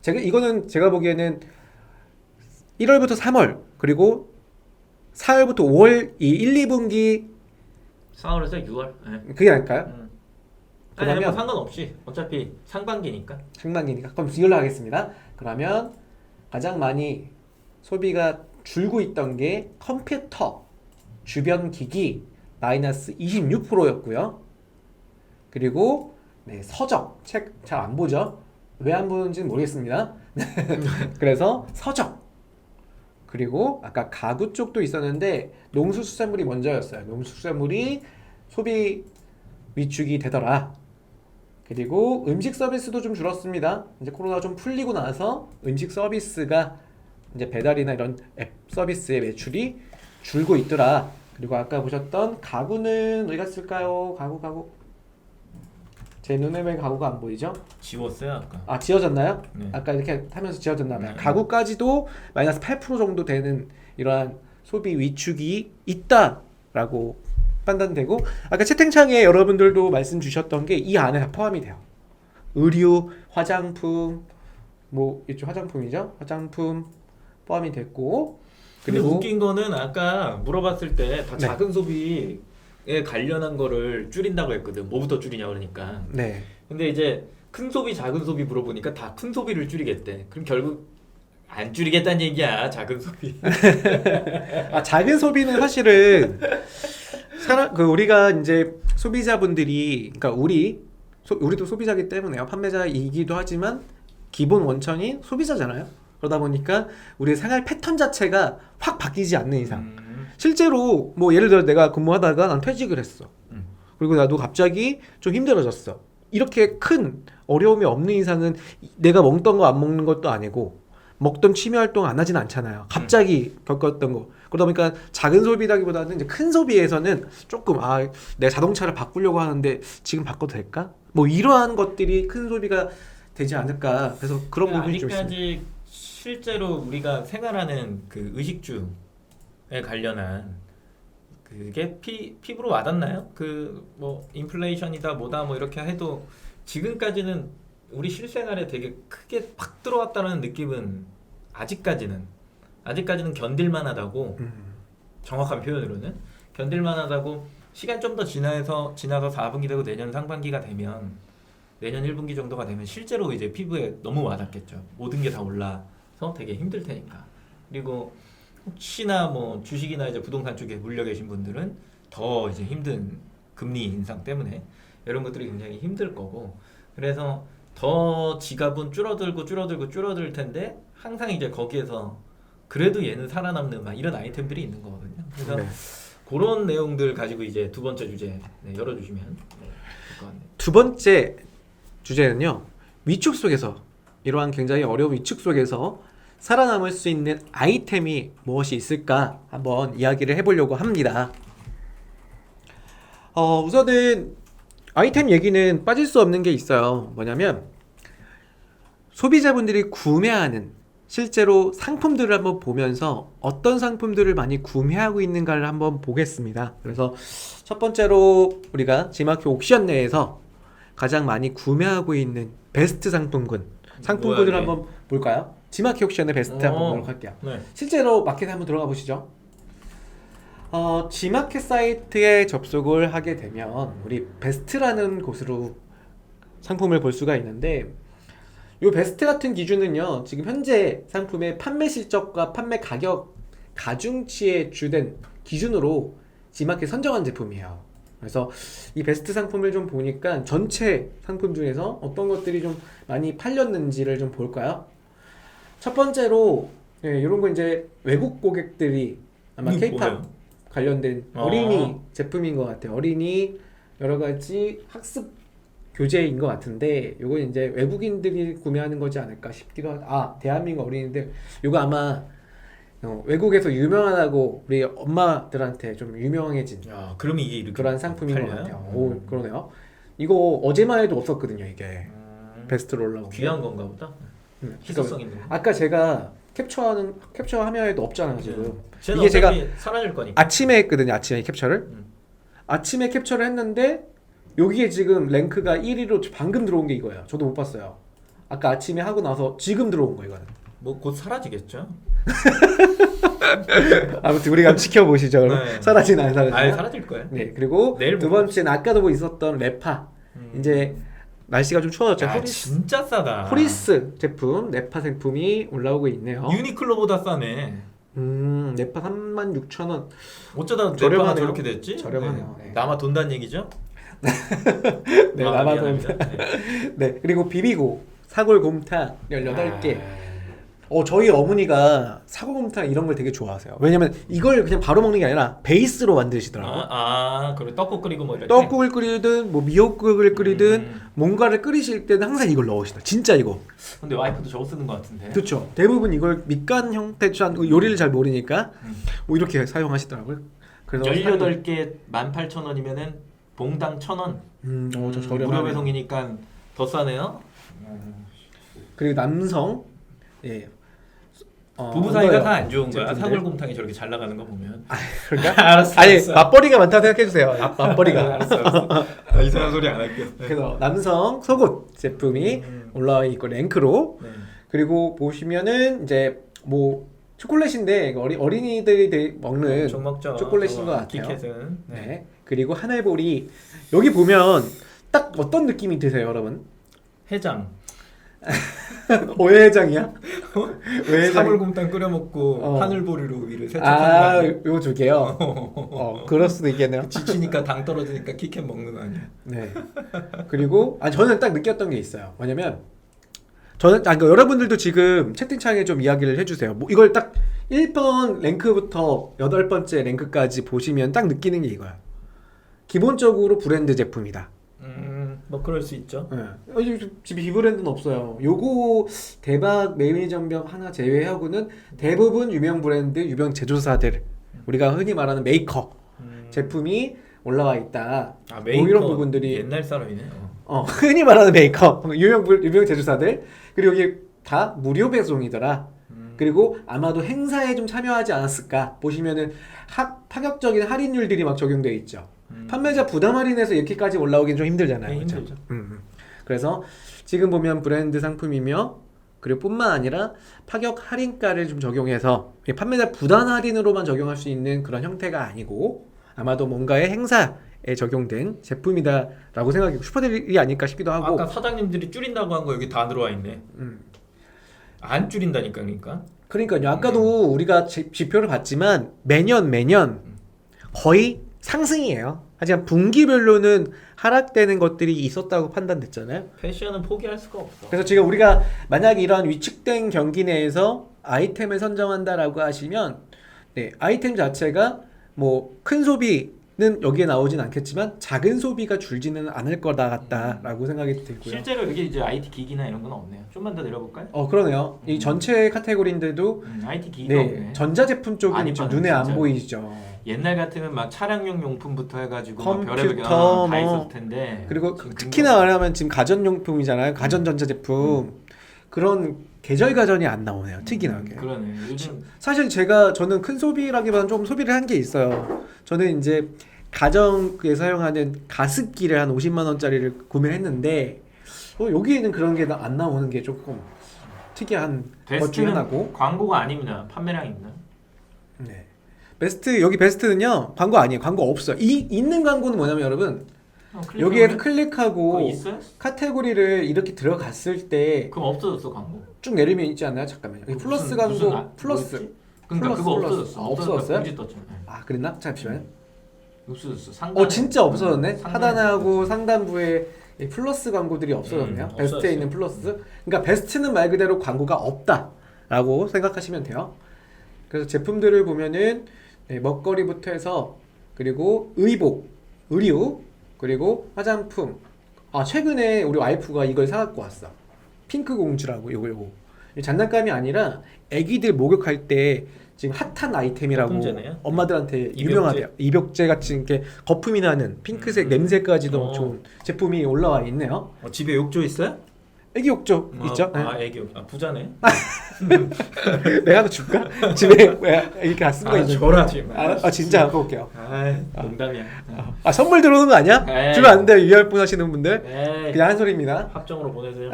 이거는 제가 보기에는 1월부터 3월 그리고 4월부터 5월 이 1, 2분기 4월에서 6월. 네. 그게 나을까요? 그러면 그러면 상관없이 어차피 상반기니까. 상반기니까 그럼 이걸로 하겠습니다. 그러면 가장 많이 소비가 줄고 있던 게 컴퓨터 주변 기기 마이너스 26%였고요. 그리고 서적, 책 잘 안 보죠? 왜 안 보는지는 모르겠습니다. 그래서 서적 그리고 아까 가구 쪽도 있었는데 농수수산물이 먼저였어요. 농수수산물이 소비 위축이 되더라. 그리고 음식 서비스도 좀 줄었습니다. 이제 코로나가 좀 풀리고 나서 음식 서비스가 이제 배달이나 이런 앱 서비스의 매출이 줄고 있더라. 그리고 아까 보셨던 가구는 어디 갔을까요? 가구. 제 눈에 왜 가구가 안 보이죠? 지웠어요 아까. 아, 지워졌나요? 네. 아까 이렇게 하면서 지워졌나 봐요. 네. 가구까지도 마이너스 8% 정도 되는 이러한 소비 위축이 있다라고 판단되고, 아까 채팅창에 여러분들도 말씀 주셨던 게 이 안에 다 포함이 돼요. 의류, 화장품, 뭐 이쪽 화장품이죠? 화장품 포함이 됐고, 근데 그리고 웃긴 거는 아까 물어봤을 때 다 네. 작은 소비에 관련한 거를 줄인다고 했거든. 뭐부터 줄이냐 그러니까. 네. 근데 이제 큰 소비, 작은 소비 물어보니까 다 큰 소비를 줄이겠대. 그럼 결국 안 줄이겠다는 얘기야. 작은 소비. 아, 작은 소비는 사실은 우리가 이제 소비자분들이, 그러니까 우리도 소비자이기 때문에요. 판매자이기도 하지만 기본 원천이 소비자잖아요. 그러다 보니까 우리의 생활 패턴 자체가 확 바뀌지 않는 이상, 실제로 뭐 예를 들어 내가 근무하다가 난 퇴직을 했어. 그리고 나도 갑자기 좀 힘들어졌어. 이렇게 큰 어려움이 없는 이상은 내가 먹던 거 안 먹는 것도 아니고 먹던 취미 활동 안 하진 않잖아요. 갑자기 겪었던 거. 그러다 보니까 작은 소비라기보다는 이제 큰 소비에서는 조금 내가 자동차를 바꾸려고 하는데 지금 바꿔도 될까? 뭐 이러한 것들이 큰 소비가 되지 않을까. 그래서 그런 부분이 좀 있습니다. 아직까지 실제로 우리가 생활하는 그 의식주에 관련한 그게 피부로 와닿나요? 그 뭐 인플레이션이다 뭐다 뭐 이렇게 해도 지금까지는 우리 실생활에 되게 크게 팍 들어왔다는 느낌은 아직까지는 견딜만하다고. 정확한 표현으로는 견딜만하다고. 시간 좀 더 지나서 4분기 되고 내년 상반기가 되면, 내년 1분기 정도가 되면 실제로 이제 피부에 너무 와닿겠죠. 모든 게 다 올라서 되게 힘들 테니까. 그리고 혹시나 뭐 주식이나 이제 부동산 쪽에 물려 계신 분들은 더 이제 힘든 금리 인상 때문에 이런 것들이 굉장히 힘들 거고, 그래서 더 지갑은 줄어들 텐데 항상 이제 거기에서 그래도 얘는 살아남는 막 이런 아이템들이 있는 거거든요. 그래서 네. 그런 내용들 가지고 이제 두 번째 주제 열어주시면 될 것 같네요. 두 번째 주제는요, 위축 속에서, 이러한 굉장히 어려운 위축 속에서 살아남을 수 있는 아이템이 무엇이 있을까 한번 이야기를 해보려고 합니다. 우선은 아이템 얘기는 빠질 수 없는 게 있어요. 뭐냐면 소비자분들이 구매하는 실제로 상품들을 한번 보면서 어떤 상품들을 많이 구매하고 있는가를 한번 보겠습니다. 그래서 첫 번째로 우리가 지마켓 옥션 내에서 가장 많이 구매하고 있는 베스트 상품군을 한번 볼까요? 지마켓 옥션의 베스트 한번 보도록 할게요. 네. 실제로 마켓에 한번 들어가 보시죠. 지마켓 사이트에 접속을 하게 되면 우리 베스트라는 곳으로 상품을 볼 수가 있는데, 이 베스트 같은 기준은요, 지금 현재 상품의 판매 실적과 판매 가격 가중치에 주된 기준으로 지마켓 선정한 제품이에요. 그래서 이 베스트 상품을 좀 보니까 전체 상품 중에서 어떤 것들이 좀 많이 팔렸는지를 좀 볼까요? 첫 번째로 이런 거 이제 외국 고객들이 아마 K-팝 관련된 어린이 제품인 것 같아요. 어린이 여러 가지 학습 교재인 것 같은데, 요거 이제 외국인들이 구매하는 거지 않을까 싶기도 하고, 대한민국 어린이들, 요거 아마 외국에서 유명하다고 우리 엄마들한테 좀 유명해진 그러면 이게 이렇게 그런 상품인 팔려요? 것 같아요. 오, 그러네요. 이거 어제만 해도 없었거든요, 이게. 베스트로 올라온 게. 귀한 건가 보다. 희소성 있는 거. 아까 제가 캡처 화면에도 없잖아요, 지금. 쟤는 이게 제가 사라질 거니까. 아침에 했거든요, 아침에 캡처를. 아침에 캡처를 했는데 여기에 지금 랭크가 1위로 방금 들어온 게 이거예요. 저도 못 봤어요. 아까 아침에 하고 나서 지금 들어온 거 이거는. 뭐 곧 사라지겠죠? 아무튼 우리가 한번 지켜보시죠. 네. 사라지나 안 사라지나. 사라질 거예요. 네, 그리고 내일 두 번째는 아까도 뭐 있었던 레파. 이제 날씨가 좀 추워졌죠. 진짜 싸다. 호리스 제품, 레파 제품이 올라오고 있네요. 유니클로보다 싸네. 레파 36,000원. 어쩌다 저렴하네요. 레파가 저렇게 됐지? 저렴하네요. 네. 네. 남아 돈다는 얘기죠? 네, 남아도. 미안합니다. 네. 네, 그리고 비비고 사골 곰탕 18개. 저희 어머니가 사골곰탕 이런 걸 되게 좋아하세요. 왜냐면 이걸 그냥 바로 먹는 게 아니라 베이스로 만드시더라고요. 그리고 떡국 끓이고 뭐 이럴 때. 떡국을 끓이든 뭐 미역국을 끓이든 뭔가를 끓이실 때는 항상 이걸 넣으시다. 진짜 이거. 근데 와이프도 저거 쓰는 것 같은데. 그렇죠. 대부분 이걸 밑간 형태 요리를 잘 모르니까 뭐 이렇게 사용하시더라고요. 그래서 18개 18,000원이면은 봉당 1,000원. 저 저렴하네. 무료 배송이니까 더 싸네요. 그리고 남성 부부 사이가 이거요. 다 안 좋은 거야. 제품들. 사골곰탕이 저렇게 잘 나가는 거 보면. 그러니까 알았어. 아니 알았어. 맞벌이가 많다고 생각해 주세요. 맞벌이가. 알았어. 이상한 소리 안 할게. 그래서 남성 속옷 제품이 올라와 있고 랭크로 네. 그리고 보시면은 이제 뭐 초콜릿인데 어린이들이 먹는 좀 먹죠. 초콜릿인 것 같아요. 키캣은. 네. 그리고 하늘보리 여기 보면 딱 어떤 느낌이 드세요, 여러분? 해장. 오해장이야? 오해장. 사골곰탕 끓여 먹고 하늘보리로 위를 아, 세척하는 요 두 개요. 그럴 수도 있겠네요. 지치니까 당 떨어지니까 키캣 먹는 거 아니야? 네. 그리고 저는 딱 느꼈던 게 있어요. 뭐냐면 저는 그러니까 여러분들도 지금 채팅창에 좀 이야기를 해주세요. 뭐 이걸 딱 1번 랭크부터 8번째 랭크까지 보시면 딱 느끼는 게 이거야. 기본적으로 브랜드 제품이다. 뭐 그럴 수 있죠. 네. 집에 비브랜드는 없어요. 요거 대박 매니전병 하나 제외하고는 대부분 유명 브랜드, 유명 제조사들 우리가 흔히 말하는 메이커 제품이 올라와 있다. 아, 뭐 메이커 이런 부분들이 옛날 사람이네. 흔히 말하는 메이커, 유명 제조사들 그리고 이게 다 무료 배송이더라. 그리고 아마도 행사에 좀 참여하지 않았을까 보시면은 파격적인 할인율들이 막 적용되어 있죠. 판매자 부담 할인해서 이렇게까지 올라오긴 좀 힘들잖아요. 네, 그렇죠? 힘들죠. 그래서 지금 보면 브랜드 상품이며 그리고 뿐만 아니라 파격 할인가를 좀 적용해서 판매자 부담 할인으로만 적용할 수 있는 그런 형태가 아니고 아마도 뭔가의 행사에 적용된 제품이다라고 생각이 슈퍼딜이 아닐까 싶기도 하고. 아까 사장님들이 줄인다고 한 거 여기 다 들어와 있네. 안 줄인다니까 그러니까. 그러니까요. 아까도 우리가 지표를 봤지만 매년 거의 상승이에요. 하지만 분기별로는 하락되는 것들이 있었다고 판단됐잖아요. 패션은 포기할 수가 없어. 그래서 지금 우리가 만약에 이런 위축된 경기 내에서 아이템을 선정한다라고 하시면 아이템 자체가 뭐 큰 소비는 여기에 나오진 않겠지만 작은 소비가 줄지는 않을 거다 같다라고 생각이 들고요. 실제로 여기 이제 IT 기기나 이런 건 없네요. 좀만 더 내려볼까요? 그러네요. 이 전체 카테고리인데도 IT 기기가 없네. 전자제품 쪽은 많이 좀 빠졌네, 눈에 안 진짜. 보이죠. 옛날 같으면 막 차량용 용품부터 해가지고 막 컴퓨터, 별의별 다 뭐. 있었을 텐데. 그리고 지금 특히나 말하면 지금 가전용품이잖아요. 가전전자제품 그런 계절 가전이 안 나오네요. 특이하게. 그러네. 요즘 사실 저는 큰 소비라기보다는 좀 소비를 한 게 있어요. 저는 이제 가정에 사용하는 가습기를 한 50만 원짜리를 구매했는데 여기에는 그런 게 안 나오는 게 조금 특이한 것 중에 하나고. 베스트는 광고가 아닙니다. 판매량입니다. 네. 여기 베스트는요 광고 아니에요. 광고 없어요. 있는 광고는 뭐냐면 여러분 여기에서 클릭하고 그거 있어요? 카테고리를 이렇게 들어갔을 때 그럼 없어졌어 광고. 쭉 내리면 있지 않나요? 잠깐만요. 여기 플러스 광고 플러스. 뭐였지? 그러니까 플러스, 그거 플러스. 없어졌어. 없어졌어요? 공지 떴잖아. 그랬나? 잠시만요. 없어졌어. 상단에. 진짜 없어졌네. 상단에 하단하고 상단부에 이 플러스 광고들이 없어졌네요. 베스트에 없어졌어요. 있는 플러스. 그러니까 베스트는 말 그대로 광고가 없다라고 생각하시면 돼요. 그래서 제품들을 보면은 먹거리부터 해서 그리고 의복, 의류, 그리고 화장품. 최근에 우리 와이프가 이걸 사갖고 왔어. 핑크 공주라고 요거. 장난감이 아니라 애기들 목욕할 때 지금 핫한 아이템이라고 거품제네요? 엄마들한테 입욕제? 유명하대요. 입욕제 같이 이렇게 거품이 나는 핑크색 냄새까지도 좋은 제품이 올라와 있네요. 집에 욕조 있어요? 애기 욕조 있죠? 네. 애기 욕조. 부자네. 내가 하나 줄까? 집에 이렇게 안 쓰는 거 있는데. 줘라 지금. 진짜 갖고 올게요. 농담이야. 선물 들어오는 거 아니야? 에이. 주면 안 돼요. 유혈분 하시는 분들. 에이. 그냥 한 소리입니다. 합정으로 보내세요.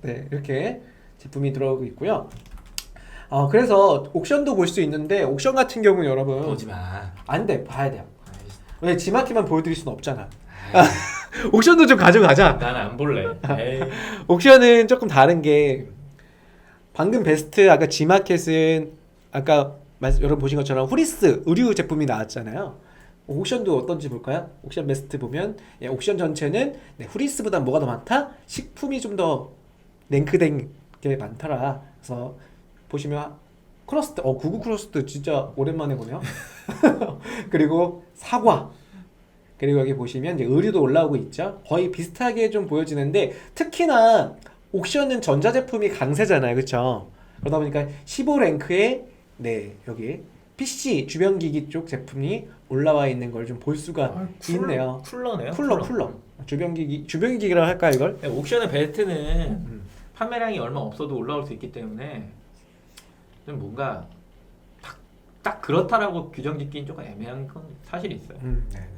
네, 이렇게 제품이 들어오고 있고요. 그래서 옥션도 볼 수 있는데 옥션 같은 경우는 여러분 보지 마. 안 돼, 봐야 돼요. 왜 지마켓만 보여드릴 수는 없잖아. 옥션도 좀 가져가자. 나는 안 볼래. 에이. 옥션은 조금 다른 게 방금 베스트 아까 지마켓은 아까 여러분 보신 것처럼 후리스 의류 제품이 나왔잖아요. 옥션도 어떤지 볼까요? 옥션 베스트 보면 옥션 전체는 후리스보다 뭐가 더 많다? 식품이 좀 더 랭크된 게 많더라 그래서 보시면 크러스트, 99 크러스트 진짜 오랜만에 보네요. 그리고 사과. 그리고 여기 보시면 이제 의류도 올라오고 있죠. 거의 비슷하게 좀 보여지는데 특히나 옥션은 전자제품이 강세잖아요, 그렇죠? 그러다 보니까 15랭크에 네 여기 PC 주변기기 쪽 제품이 올라와 있는 걸 좀 볼 수가 있네요. 쿨러네요. 쿨러. 주변기기라고 할까 이걸? 네, 옥션의 벨트는 판매량이 얼마 없어도 올라올 수 있기 때문에 좀 뭔가 딱 그렇다라고 규정 짓기는 조금 애매한 건 사실이 있어요. 네네.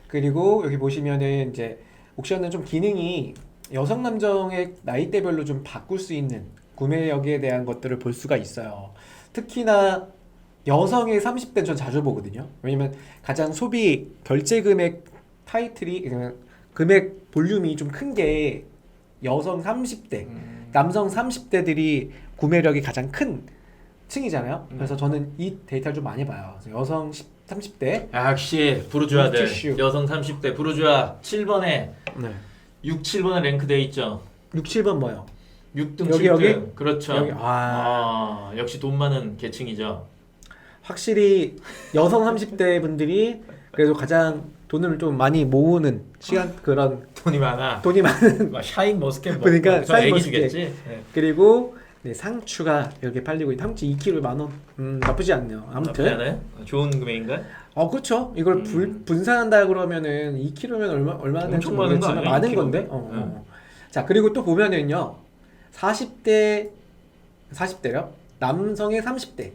그리고 여기 보시면은 이제 옥션은 좀 기능이 여성 남성의 나이대별로 좀 바꿀 수 있는 구매력에 대한 것들을 볼 수가 있어요. 특히나 여성의 30대 전 자주 보거든요. 왜냐면 가장 소비 결제 금액 타이틀이 금액 볼륨이 좀 큰 게 여성 30대, 남성 30대들이 구매력이 가장 큰 층이잖아요. 그래서 저는 이 데이터를 좀 많이 봐요. 그래서 여성 30대 역시 부르주아들 물티슈. 여성 30대 부르주아 7번에 네. 6, 7번에 랭크돼 있죠. 6, 7번 뭐요? 6등, 여기, 7등. 여기? 그렇죠. 여기, 역시 돈 많은 계층이죠. 확실히 여성 30대 분들이 그래도 가장 돈을 좀 많이 모으는 시간 그런 돈이 많아. 돈이 많은 막 샤인 머스켓 그러니까 샤인 애기 머스켓. 주겠지. 네. 그리고 네, 상추가 이렇게 팔리고 있는 상추 2kg 만원 나쁘지 않네요. 나쁘지 아무튼 않아요? 좋은 금액인가요? 그렇죠. 이걸 분산한다 그러면은 2kg면 얼마나 되는지 엄청 많은 거 모르겠지만 아니에요? 많은 2kg? 건데. 자 그리고 또 보면은요 40대요. 남성의 30대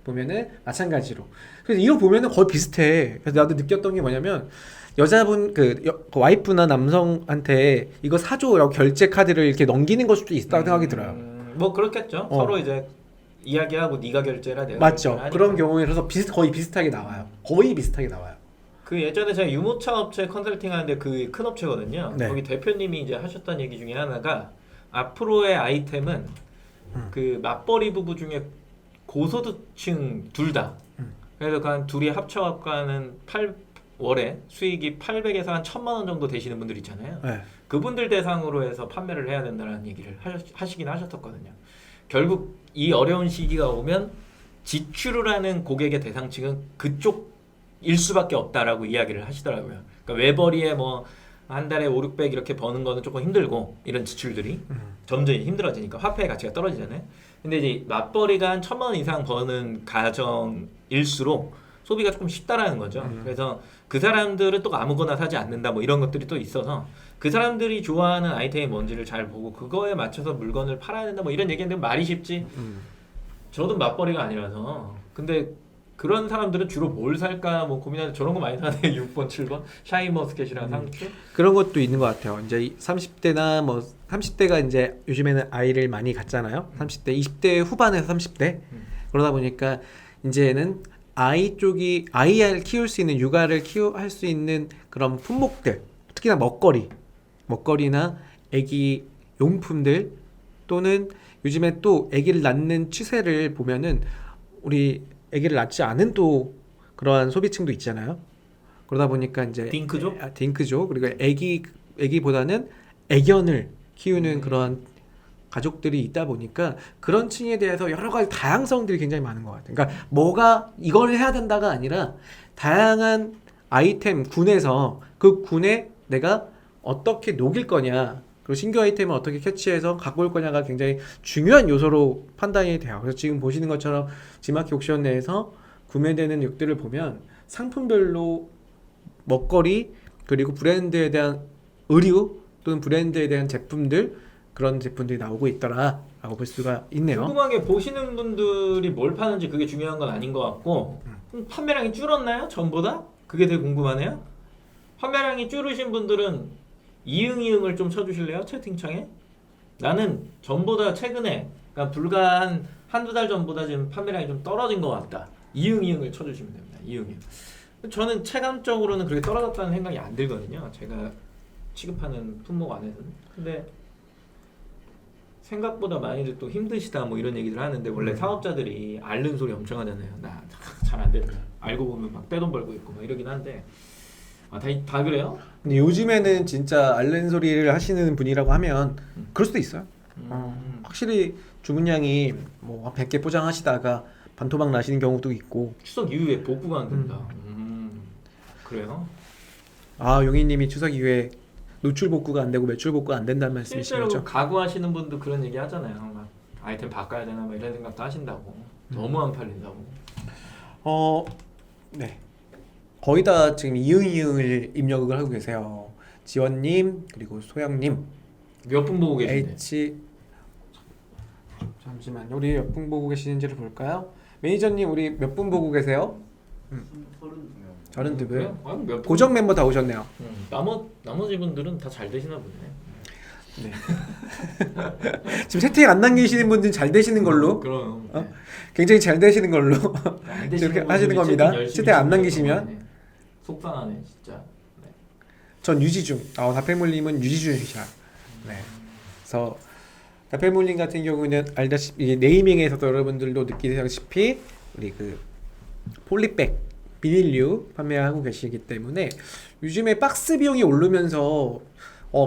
보면은 마찬가지로. 그래서 이거 보면은 거의 비슷해. 그래서 나도 느꼈던 게 뭐냐면 여자분 그 와이프나 남성한테 이거 사줘라고 결제 카드를 이렇게 넘기는 걸 수도 있다고 생각이 들어요. 뭐 그렇겠죠. 서로 이제 이야기하고 네가 결제라 내가 맞죠. 결제라 그런 하니까. 경우에 그래서 거의 비슷하게 나와요. 거의 비슷하게 나와요. 그 예전에 제가 유모차 업체 컨설팅 하는데 그 큰 업체거든요. 네. 거기 대표님이 이제 하셨던 얘기 중에 하나가 앞으로의 아이템은 그 맞벌이 부부 중에 고소득층 둘 다. 그래서 그 한 둘이 합쳐갖고는 월에 수익이 800에서 한 1000만 원 정도 되시는 분들 있잖아요. 네. 그분들 대상으로 해서 판매를 해야 된다는 얘기를 하시긴 하셨었거든요. 결국 이 어려운 시기가 오면 지출을 하는 고객의 대상층은 그쪽일 수밖에 없다라고 이야기를 하시더라고요. 그러니까 외벌이에 뭐 한 달에 5, 600 이렇게 버는 거는 조금 힘들고 이런 지출들이 점점 힘들어지니까 화폐의 가치가 떨어지잖아요. 근데 이제 맞벌이가 한 1000만 원 이상 버는 가정일수록 소비가 조금 쉽다라는 거죠. 그래서 그 사람들은 또 아무거나 사지 않는다 뭐 이런 것들이 또 있어서 그 사람들이 좋아하는 아이템이 뭔지를 잘 보고 그거에 맞춰서 물건을 팔아야 된다 뭐 이런 얘기인데 말이 쉽지. 저도 맞벌이가 아니라서. 근데 그런 사람들은 주로 뭘 살까 뭐 고민하는데 저런 거 많이 사네. 6번, 7번 샤인머스켓이랑 상추. 그런 것도 있는 것 같아요. 이제 30대나 뭐 30대가 이제 요즘에는 아이를 많이 갖잖아요. 30대, 20대 후반에서 30대. 그러다 보니까 이제는 아이 쪽이 아이를 키울 수 있는 육아를 할 수 있는 그런 품목들, 특히나 먹거리나 아기 용품들 또는 요즘에 또 아기를 낳는 추세를 보면은 우리 아기를 낳지 않은 또 그러한 소비층도 있잖아요. 그러다 보니까 이제 딩크족 그리고 아기보다는 애견을 키우는 그런 가족들이 있다 보니까 그런 층에 대해서 여러 가지 다양성들이 굉장히 많은 것 같아요. 그러니까 뭐가 이걸 해야 된다가 아니라 다양한 아이템 군에서 그 군에 내가 어떻게 녹일 거냐 그리고 신규 아이템을 어떻게 캐치해서 갖고 올 거냐가 굉장히 중요한 요소로 판단이 돼요. 그래서 지금 보시는 것처럼 지마켓 옥션 내에서 구매되는 욕들을 보면 상품별로 먹거리 그리고 브랜드에 대한 의류 또는 브랜드에 대한 제품들 그런 제품들이 나오고 있더라라고 볼 수가 있네요. 궁금한 게 보시는 분들이 뭘 파는지 그게 중요한 건 아닌 것 같고 판매량이 줄었나요? 전보다? 그게 되게 궁금하네요. 판매량이 줄으신 분들은 이응이응을 좀 쳐주실래요? 채팅창에. 나는 전보다 최근에 그러니까 불과 한두 달 전보다 지금 판매량이 좀 떨어진 것 같다. 이응이응을 쳐주시면 됩니다. 이응이응. 저는 체감적으로는 그렇게 떨어졌다는 생각이 안 들거든요. 제가 취급하는 품목 안에서는. 근데 생각보다 많이들 또 힘드시다 뭐 이런 얘기들 하는데 원래 사업자들이 앓는 소리 엄청 하잖아요. 나 잘 안 된다. 알고 보면 막 떼돈 벌고 있고 막 이러긴 한데 다 그래요? 근데 요즘에는 진짜 앓는 소리를 하시는 분이라고 하면 그럴 수도 있어요. 확실히 주문량이 뭐 100개 포장하시다가 반토막 나시는 경우도 있고. 추석 이후에 복구가 안 된다. 그래요? 아, 용희님이 추석 이후에 노출 복구가 안 되고 매출 복구가 안 된다는 말씀이신 실제로 거죠? 가구 하시는 분도 그런 얘기 하잖아요. 막 아이템 바꿔야 되나 막 이런 생각도 하신다고. 너무 안 팔린다고. 네. 거의 다 지금 이응이응을 입력을 하고 계세요. 지원님 그리고 소영님, 몇 분 보고 계신데? H 잠시만요. 우리 몇 분 보고 계시는지를 볼까요? 매니저님 우리 몇 분 보고 계세요? 32분. 몇 분? 고정 멤버 다 오셨네요. 나머지 분들은 다 잘 되시나 보네. 네. 지금 채팅 안 남기시는 분들은 잘 되시는 걸로. 그럼. 어? 굉장히 잘 되시는 걸로 안 이렇게 하시는 겁니다. 채팅 안 남기시면. 속상하네 진짜. 네. 전 유지 중. 다페몰님은 유지 중이셔. 네. 그래서 다페몰님 같은 경우는 알다시피 네이밍에서도 여러분들도 느끼다시피 우리 그 폴리백 비닐류 판매하고 계시기 때문에 요즘에 박스 비용이 오르면서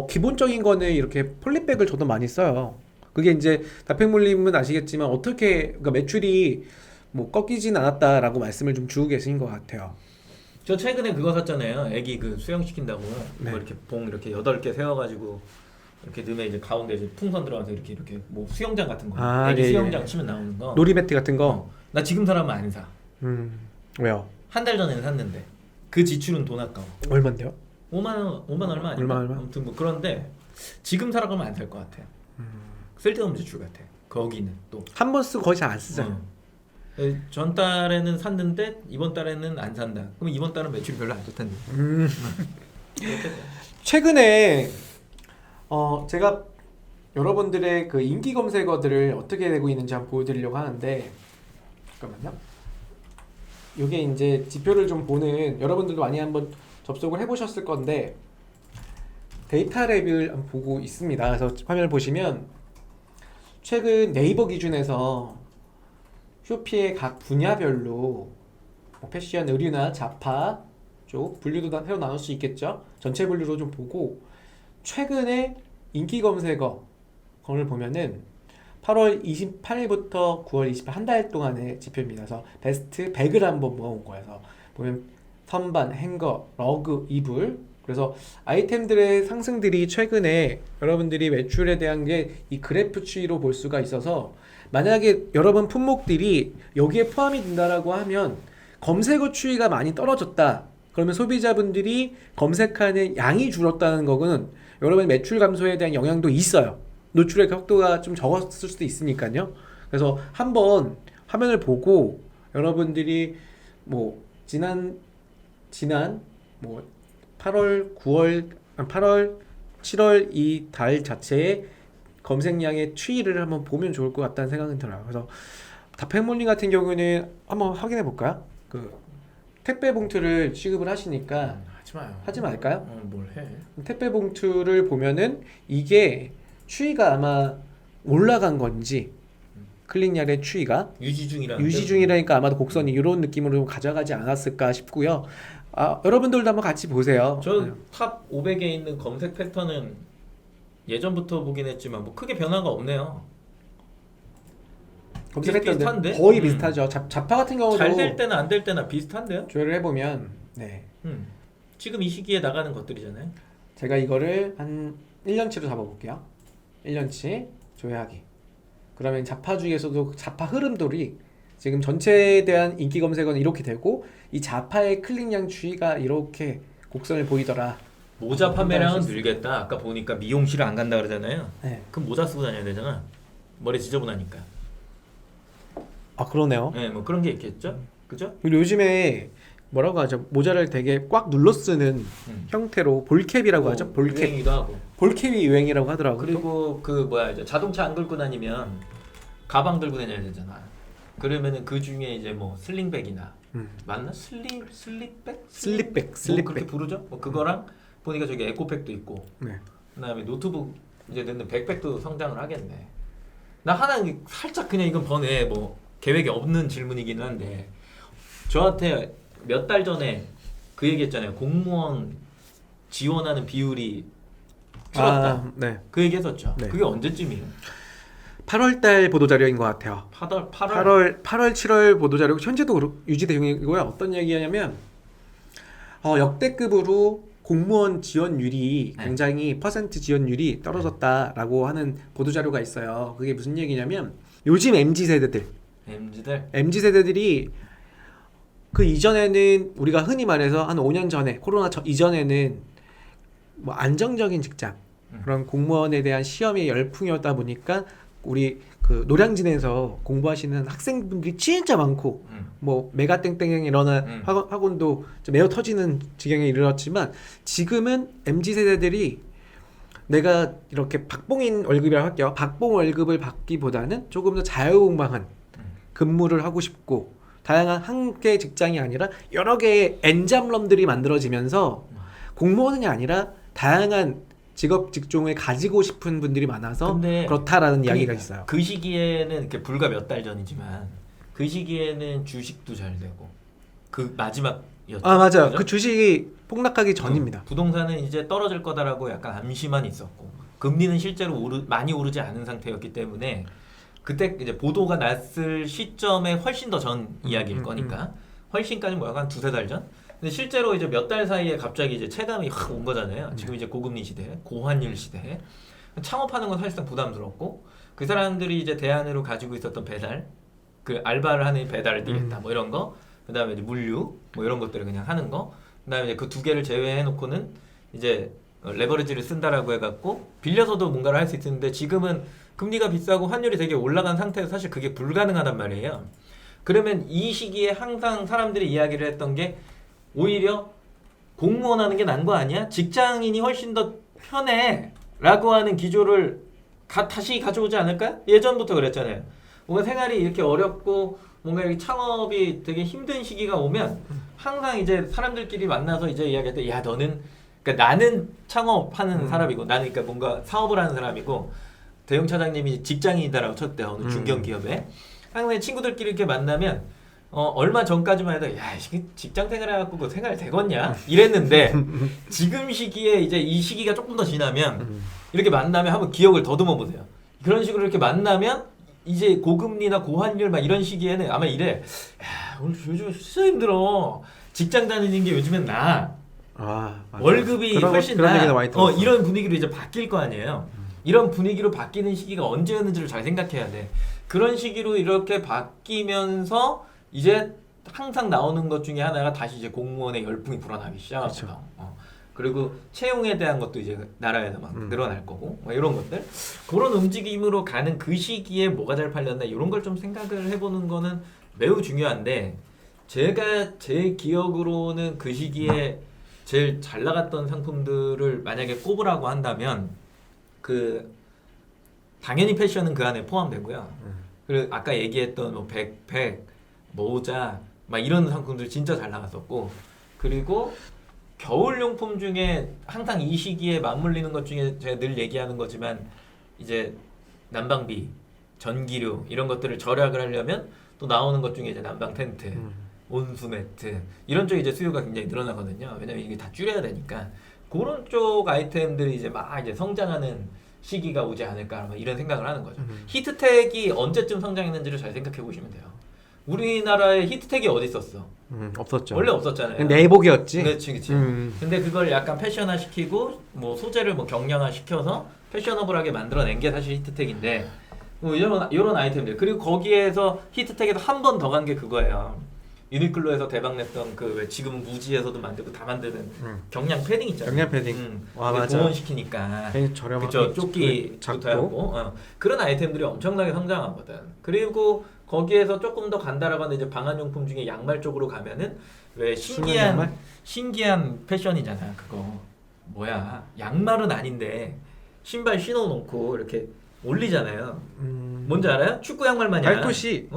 기본적인 거는 이렇게 폴리백을 저도 많이 써요. 그게 이제 다페몰님은 아시겠지만 어떻게 그러니까 매출이 뭐 꺾이진 않았다라고 말씀을 좀 주고 계신 것 같아요. 저 최근에 그거 샀잖아요. 애기 그 수영 시킨다고 네. 뭐 이렇게 봉 이렇게 8개 세워가지고 이렇게 넣으면 이제 가운데 이제 풍선 들어가서 이렇게 뭐 수영장 같은 거. 애기 예, 수영장 예. 치면 나오는 거. 놀이매트 같은 거. 나 지금 사라면 안 사. 왜요? 한 달 전에는 샀는데 그 지출은 돈 아까워. 얼마인데요? 5만 얼마 아니야? 얼마? 아무튼 뭐 그런데 지금 사라 그러면 안 살 것 같아요. 쓸데없는 지출 같아. 거기는 또. 한 번 쓰고 거의 잘 안 쓰잖아요. 전 달에는 샀는데 이번 달에는 안 산다. 그럼 이번 달은 매출이 별로 안 좋다는 최근에 제가 여러분들의 그 인기 검색어들을 어떻게 되고 있는지 한번 보여드리려고 하는데 잠깐만요. 이게 이제 지표를 좀 보는 여러분들도 많이 한번 접속을 해보셨을 건데 데이터 랩을 한번 보고 있습니다. 그래서 화면을 보시면 최근 네이버 기준에서 쇼피의 각 분야별로 뭐 패션, 의류나 자파 쪽 분류도 새로 나눌 수 있겠죠. 전체 분류로 좀 보고 최근에 인기 검색어 를 보면은 8월 28일부터 9월 28일 한 달 동안의 지표입니다. 그래서 베스트 100을 한번 모아온 거여서 보면 선반, 행거, 러그, 이불 그래서 아이템들의 상승들이 최근에 여러분들이 매출에 대한 게 이 그래프 추이로 볼 수가 있어서 만약에 여러분 품목들이 여기에 포함이 된다라고 하면 검색어 추이가 많이 떨어졌다. 그러면 소비자분들이 검색하는 양이 줄었다는 거는 여러분 매출 감소에 대한 영향도 있어요. 노출의 속도가 좀 적었을 수도 있으니까요. 그래서 한번 화면을 보고 여러분들이 뭐 지난 뭐 8월, 7월 이 달 자체의 검색량의 추이를 한번 보면 좋을 것 같다는 생각이 들어요. 그래서 다페몰님 같은 경우는 한번 확인해 볼까요? 그 택배 봉투를 취급을 하시니까 하지 마요. 하지 말까요? 뭘 해? 택배 봉투를 보면은 이게 추이가 아마 올라간 건지 클릭량의 추이가 유지 중이라니까 아마도 곡선이 이런 느낌으로 좀 가져가지 않았을까 싶고요. 여러분들도 한번 같이 보세요. 저 탑 500에 있는 검색 패턴은 예전부터 보긴 했지만 뭐 크게 변화가 없네요. 검색했던 비슷한데? 거의 비슷하죠. 자파 같은 경우도 잘 될 때나 안 될 때나 비슷한데요? 조회를 해보면 네, 지금 이 시기에 나가는 것들이잖아요. 제가 이거를 한 1년치로 잡아볼게요. 1년치 조회하기. 그러면 자파 중에서도 자파 흐름돌이 지금 전체에 대한 인기 검색어는 이렇게 되고 이 자파의 클릭량 추이가 이렇게 곡선을 보이더라. 모자 판매량은 늘겠다. 아까 보니까 미용실을 안 간다 그러잖아요. 네. 그럼 모자 쓰고 다녀야 되잖아. 머리 지저분하니까. 그러네요. 네, 뭐 그런 게 있겠죠. 그죠? 그리고 요즘에 뭐라고 하죠? 모자를 되게 꽉 눌러 쓰는 형태로 볼캡이라고 하죠. 볼캡. 유행이기도 하고. 볼캡이 유행이라고 하더라고요. 그리고 그 뭐야 이제 자동차 안 긁고 다니면 가방 들고 다녀야 되잖아. 그러면은 그 중에 이제 뭐 슬링백이나 맞나? 슬립백? 슬립백. 뭐 그렇게 부르죠? 뭐 그거랑 보니까 저기 에코백도 있고. 네. 그다음에 노트북 이제 넣는 백팩도 성장을 하겠네. 나 하나 살짝 그냥 이건 번외 뭐 계획이 없는 질문이긴 한데 저한테 몇 달 전에 그 얘기했잖아요. 공무원 지원하는 비율이 줄었다. 네. 그 얘기했었죠. 네. 그게 언제쯤이에요? 8월달 보도자료인 것 같아요. 8월 7월 보도자료 현재도 유지되고 있고요. 어떤 얘기냐면 역대급으로 공무원 지원율이 네. 굉장히 퍼센트 지원율이 떨어졌다라고 하는 보도자료가 있어요. 그게 무슨 얘기냐면 요즘 MZ세대들이 그 이전에는 우리가 흔히 말해서 한 5년 전에 이전에는 뭐 안정적인 직장 그런 공무원에 대한 시험의 열풍이었다 보니까 우리 그 노량진에서 공부하시는 학생분들이 진짜 많고 뭐 메가땡땡 이런 학원도 좀 메어 터지는 지경에 이르렀지만 지금은 MZ세대들이 내가 이렇게 박봉인 월급이라고 할게요. 박봉 월급을 받기보다는 조금 더 자유분방한 근무를 하고 싶고 다양한 한 개의 직장이 아니라 여러 개의 엔잡럼들이 만들어지면서 공무원이 아니라 다양한 직업 직종을 가지고 싶은 분들이 많아서 근데 그렇다라는 이야기가 있어요. 그 시기에는 이렇게 불과 몇 달 전이지만 그 시기에는 주식도 잘 되고 그 마지막이었죠. 아 맞아요. 그죠? 그 주식이 폭락하기 전입니다. 부동산은 이제 떨어질 거다라고 약간 암시만 있었고 금리는 실제로 많이 오르지 않은 상태였기 때문에 그때 이제 보도가 났을 시점에 훨씬 더 전 이야기일 거니까 훨씬까지 뭐 약간 두세 달 전. 근데 실제로 이제 몇 달 사이에 갑자기 이제 체감이 확 온 거잖아요. 지금 이제 고금리 시대, 고환율 시대. 창업하는 건 사실상 부담스럽고 그 사람들이 이제 대안으로 가지고 있었던 배달, 그 알바를 하는 배달을 뛰겠다, 뭐 이런 거. 그다음에 이제 물류, 뭐 이런 것들을 그냥 하는 거. 그다음에 이제 그 두 개를 제외해 놓고는 이제 레버리지를 쓴다라고 해갖고 빌려서도 뭔가를 할 수 있는데 지금은 금리가 비싸고 환율이 되게 올라간 상태에서 사실 그게 불가능하단 말이에요. 그러면 이 시기에 항상 사람들이 이야기를 했던 게 오히려 공무원 하는 게 나은 거 아니야? 직장인이 훨씬 더 편해 라고 하는 기조를 다시 가져오지 않을까? 예전부터 그랬잖아요. 뭔가 생활이 이렇게 어렵고 뭔가 이렇게 창업이 되게 힘든 시기가 오면 항상 이제 사람들끼리 만나서 이제 이야기할 때 야 너는 그러니까 나는 창업하는 사람이고 나는 그러니까 뭔가 사업을 하는 사람이고 대형 차장님이 직장인이다라고 쳤대 어느 중견 기업에 항상 친구들끼리 이렇게 만나면 얼마 전까지만 해도 야 직장 생활해갖고 그 생활 되겠냐 이랬는데 지금 시기에 이제 이 시기가 조금 더 지나면 이렇게 만나면 한번 기억을 더듬어 보세요. 그런 식으로 이렇게 만나면 이제 고금리나 고환율 막 이런 시기에는 아마 이래 야 오늘 요즘 진짜 힘들어 직장 다니는 게 요즘엔 나아 월급이 훨씬 나아 이런 분위기로 이제 바뀔 거 아니에요. 이런 분위기로 바뀌는 시기가 언제였는지를 잘 생각해야 돼. 그런 시기로 이렇게 바뀌면서 이제 항상 나오는 것 중에 하나가 다시 이제 공무원의 열풍이 불어나기 시작하죠. 그렇죠. 그리고 채용에 대한 것도 이제 나라에서 막 늘어날 거고 뭐 이런 것들 그런 움직임으로 가는 그 시기에 뭐가 잘 팔렸나 이런 걸 좀 생각을 해보는 거는 매우 중요한데 제가 제 기억으로는 그 시기에 제일 잘 나갔던 상품들을 만약에 꼽으라고 한다면 그 당연히 패션은 그 안에 포함되고요. 그리고 아까 얘기했던 뭐 백팩, 모자 막 이런 상품들 진짜 잘 나갔었고 그리고 겨울용품 중에 항상 이 시기에 맞물리는 것 중에 제가 늘 얘기하는 거지만 이제 난방비, 전기료 이런 것들을 절약을 하려면 또 나오는 것 중에 이제 난방 텐트, 온수 매트 이런 쪽에 이제 수요가 굉장히 늘어나거든요. 왜냐면 이게 다 줄여야 되니까 그런 쪽 아이템들이 이제 막 이제 성장하는 시기가 오지 않을까 이런 생각을 하는 거죠. 히트텍이 언제쯤 성장했는지를 잘 생각해 보시면 돼요. 우리나라에 히트텍이 어디 있었어? 없었죠. 원래 없었잖아요. 내복이었지. 그렇지. 근데 그걸 약간 패션화 시키고 뭐 소재를 뭐 경량화 시켜서 패셔너블하게 만들어낸 게 사실 히트텍인데 뭐 이런 아이템들 그리고 거기에서 히트텍에서 한 번 더 간 게 그거예요. 유니클로에서 대박 냈던 그 왜 지금 무지에서도 만들고 다 만드는 경량 패딩 있잖아요. 경량 패딩. 와 맞아. 보온 시키니까. 저렴하고 그쵸. 조끼부터 하고 그런 아이템들이 엄청나게 성장하거든. 그리고 거기에서 조금 더 간다라고 하는데 이제 방한용품 중에 양말 쪽으로 가면은 왜 신기한 패션이잖아. 그거 뭐야? 양말은 아닌데 신발 신어놓고 이렇게 올리잖아요. 뭔지 알아요? 축구 양말만이 발토시.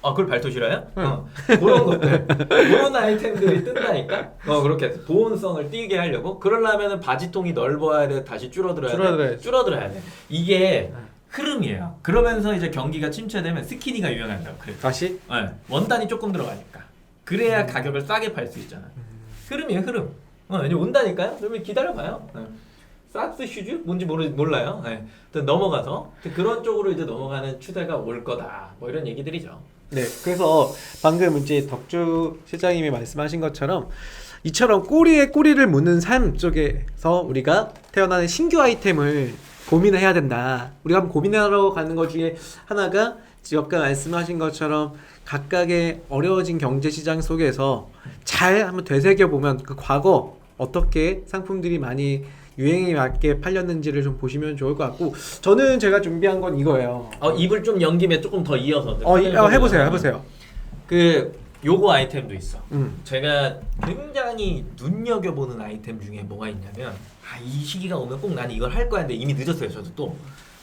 그걸 발토시라요? 그런 것들, 그런 아이템들이 뜬다니까. 그렇게 보온성을 띄게 하려고. 그러려면은 바지통이 넓어야 돼, 다시 줄어들어야 돼. 이게 흐름이에요. 그러면서 이제 경기가 침체되면 스키니가 유행한다고 그래요. 다시? 네, 원단이 조금 들어가니까. 그래야 가격을 싸게 팔 수 있잖아. 흐름이에요, 흐름. 이제 온다니까요. 그러면 기다려봐요. 사스 슈즈 뭔지 몰라요. 네. 넘어가서 그런 쪽으로 이제 넘어가는 추세가 올 거다. 뭐 이런 얘기들이죠. 네, 그래서 방금 이제 덕주 실장님이 말씀하신 것처럼 이처럼 꼬리에 꼬리를 무는 삶 쪽에서 우리가 태어나는 신규 아이템을 고민을 해야 된다. 우리가 한번 고민하러 가는 것 중에 하나가 아까 말씀하신 것처럼 각각의 어려워진 경제 시장 속에서 잘 한번 되새겨 보면 그 과거 어떻게 상품들이 많이 유행에 맞게 팔렸는지를 좀 보시면 좋을 것 같고, 저는 제가 준비한 건 이거예요. 입을 좀 연김에 조금 더 이어서 해보세요. 요거 아이템도 있어. 제가 굉장히 눈여겨보는 아이템 중에 뭐가 있냐면, 이 시기가 오면 꼭 나는 이걸 할 거야. 근데 이미 늦었어요. 저도 또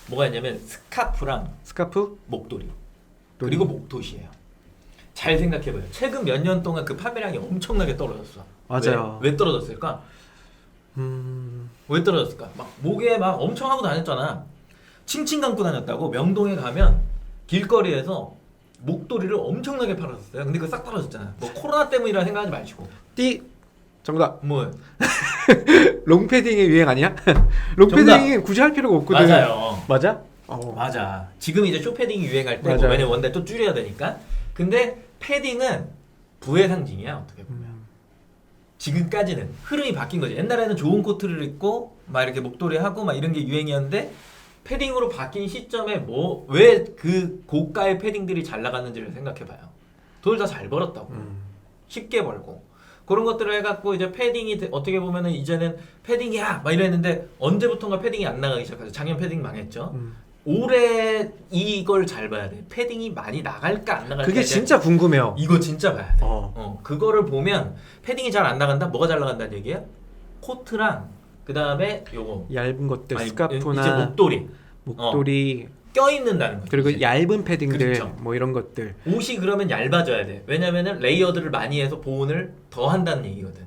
뭐가 있냐면 스카프, 목도리, 그리고 목도시예요. 잘 생각해봐요. 최근 몇 년 동안 그 판매량이 엄청나게 떨어졌어. 맞아요. 왜 떨어졌을까? 왜 떨어졌을까? 막 목에 막 엄청 하고 다녔잖아. 칭칭 감고 다녔다고. 명동에 가면 길거리에서 목도리를 엄청나게 팔았었어요. 근데 그거 싹 떨어졌잖아. 뭐 코로나 때문이라 생각하지 마시고. 정답. 뭐 롱패딩의 유행 아니야? 롱패딩이 굳이 할 필요가 없거든. 맞아요. 맞아? 맞아. 지금 이제 쇼패딩이 유행할 때고, 왜냐면 원래 또 줄여야 되니까. 근데 패딩은 부의 상징이야, 어떻게 보면. 지금까지는 흐름이 바뀐 거지. 옛날에는 좋은 코트를 입고 막 이렇게 목도리 하고 막 이런 게 유행이었는데, 패딩으로 바뀐 시점에 왜 그 고가의 패딩들이 잘 나갔는지를 생각해봐요. 돈을 다 잘 벌었다고. 쉽게 벌고. 그런 것들을 해갖고 이제 패딩이 어떻게 보면은 이제는 패딩이야 막 이랬는데, 언제부턴가 패딩이 안 나가기 시작하죠. 작년 패딩 망했죠. 올해 이걸 잘 봐야 돼. 패딩이 많이 나갈까 안 나갈까. 그게 진짜 궁금해요. 이거 진짜 봐야 돼. 그거를 보면 패딩이 잘 안 나간다. 뭐가 잘 나간다는 얘기야? 코트랑 그 다음에 요거 얇은 것들, 이제 스카프나 목도리 껴있는다는 거죠. 그리고 이제. 얇은 패딩들, 그렇죠. 뭐 이런 것들. 옷이 그러면 얇아져야 돼. 왜냐면은 레이어드를 많이 해서 보온을 더 한다는 얘기거든.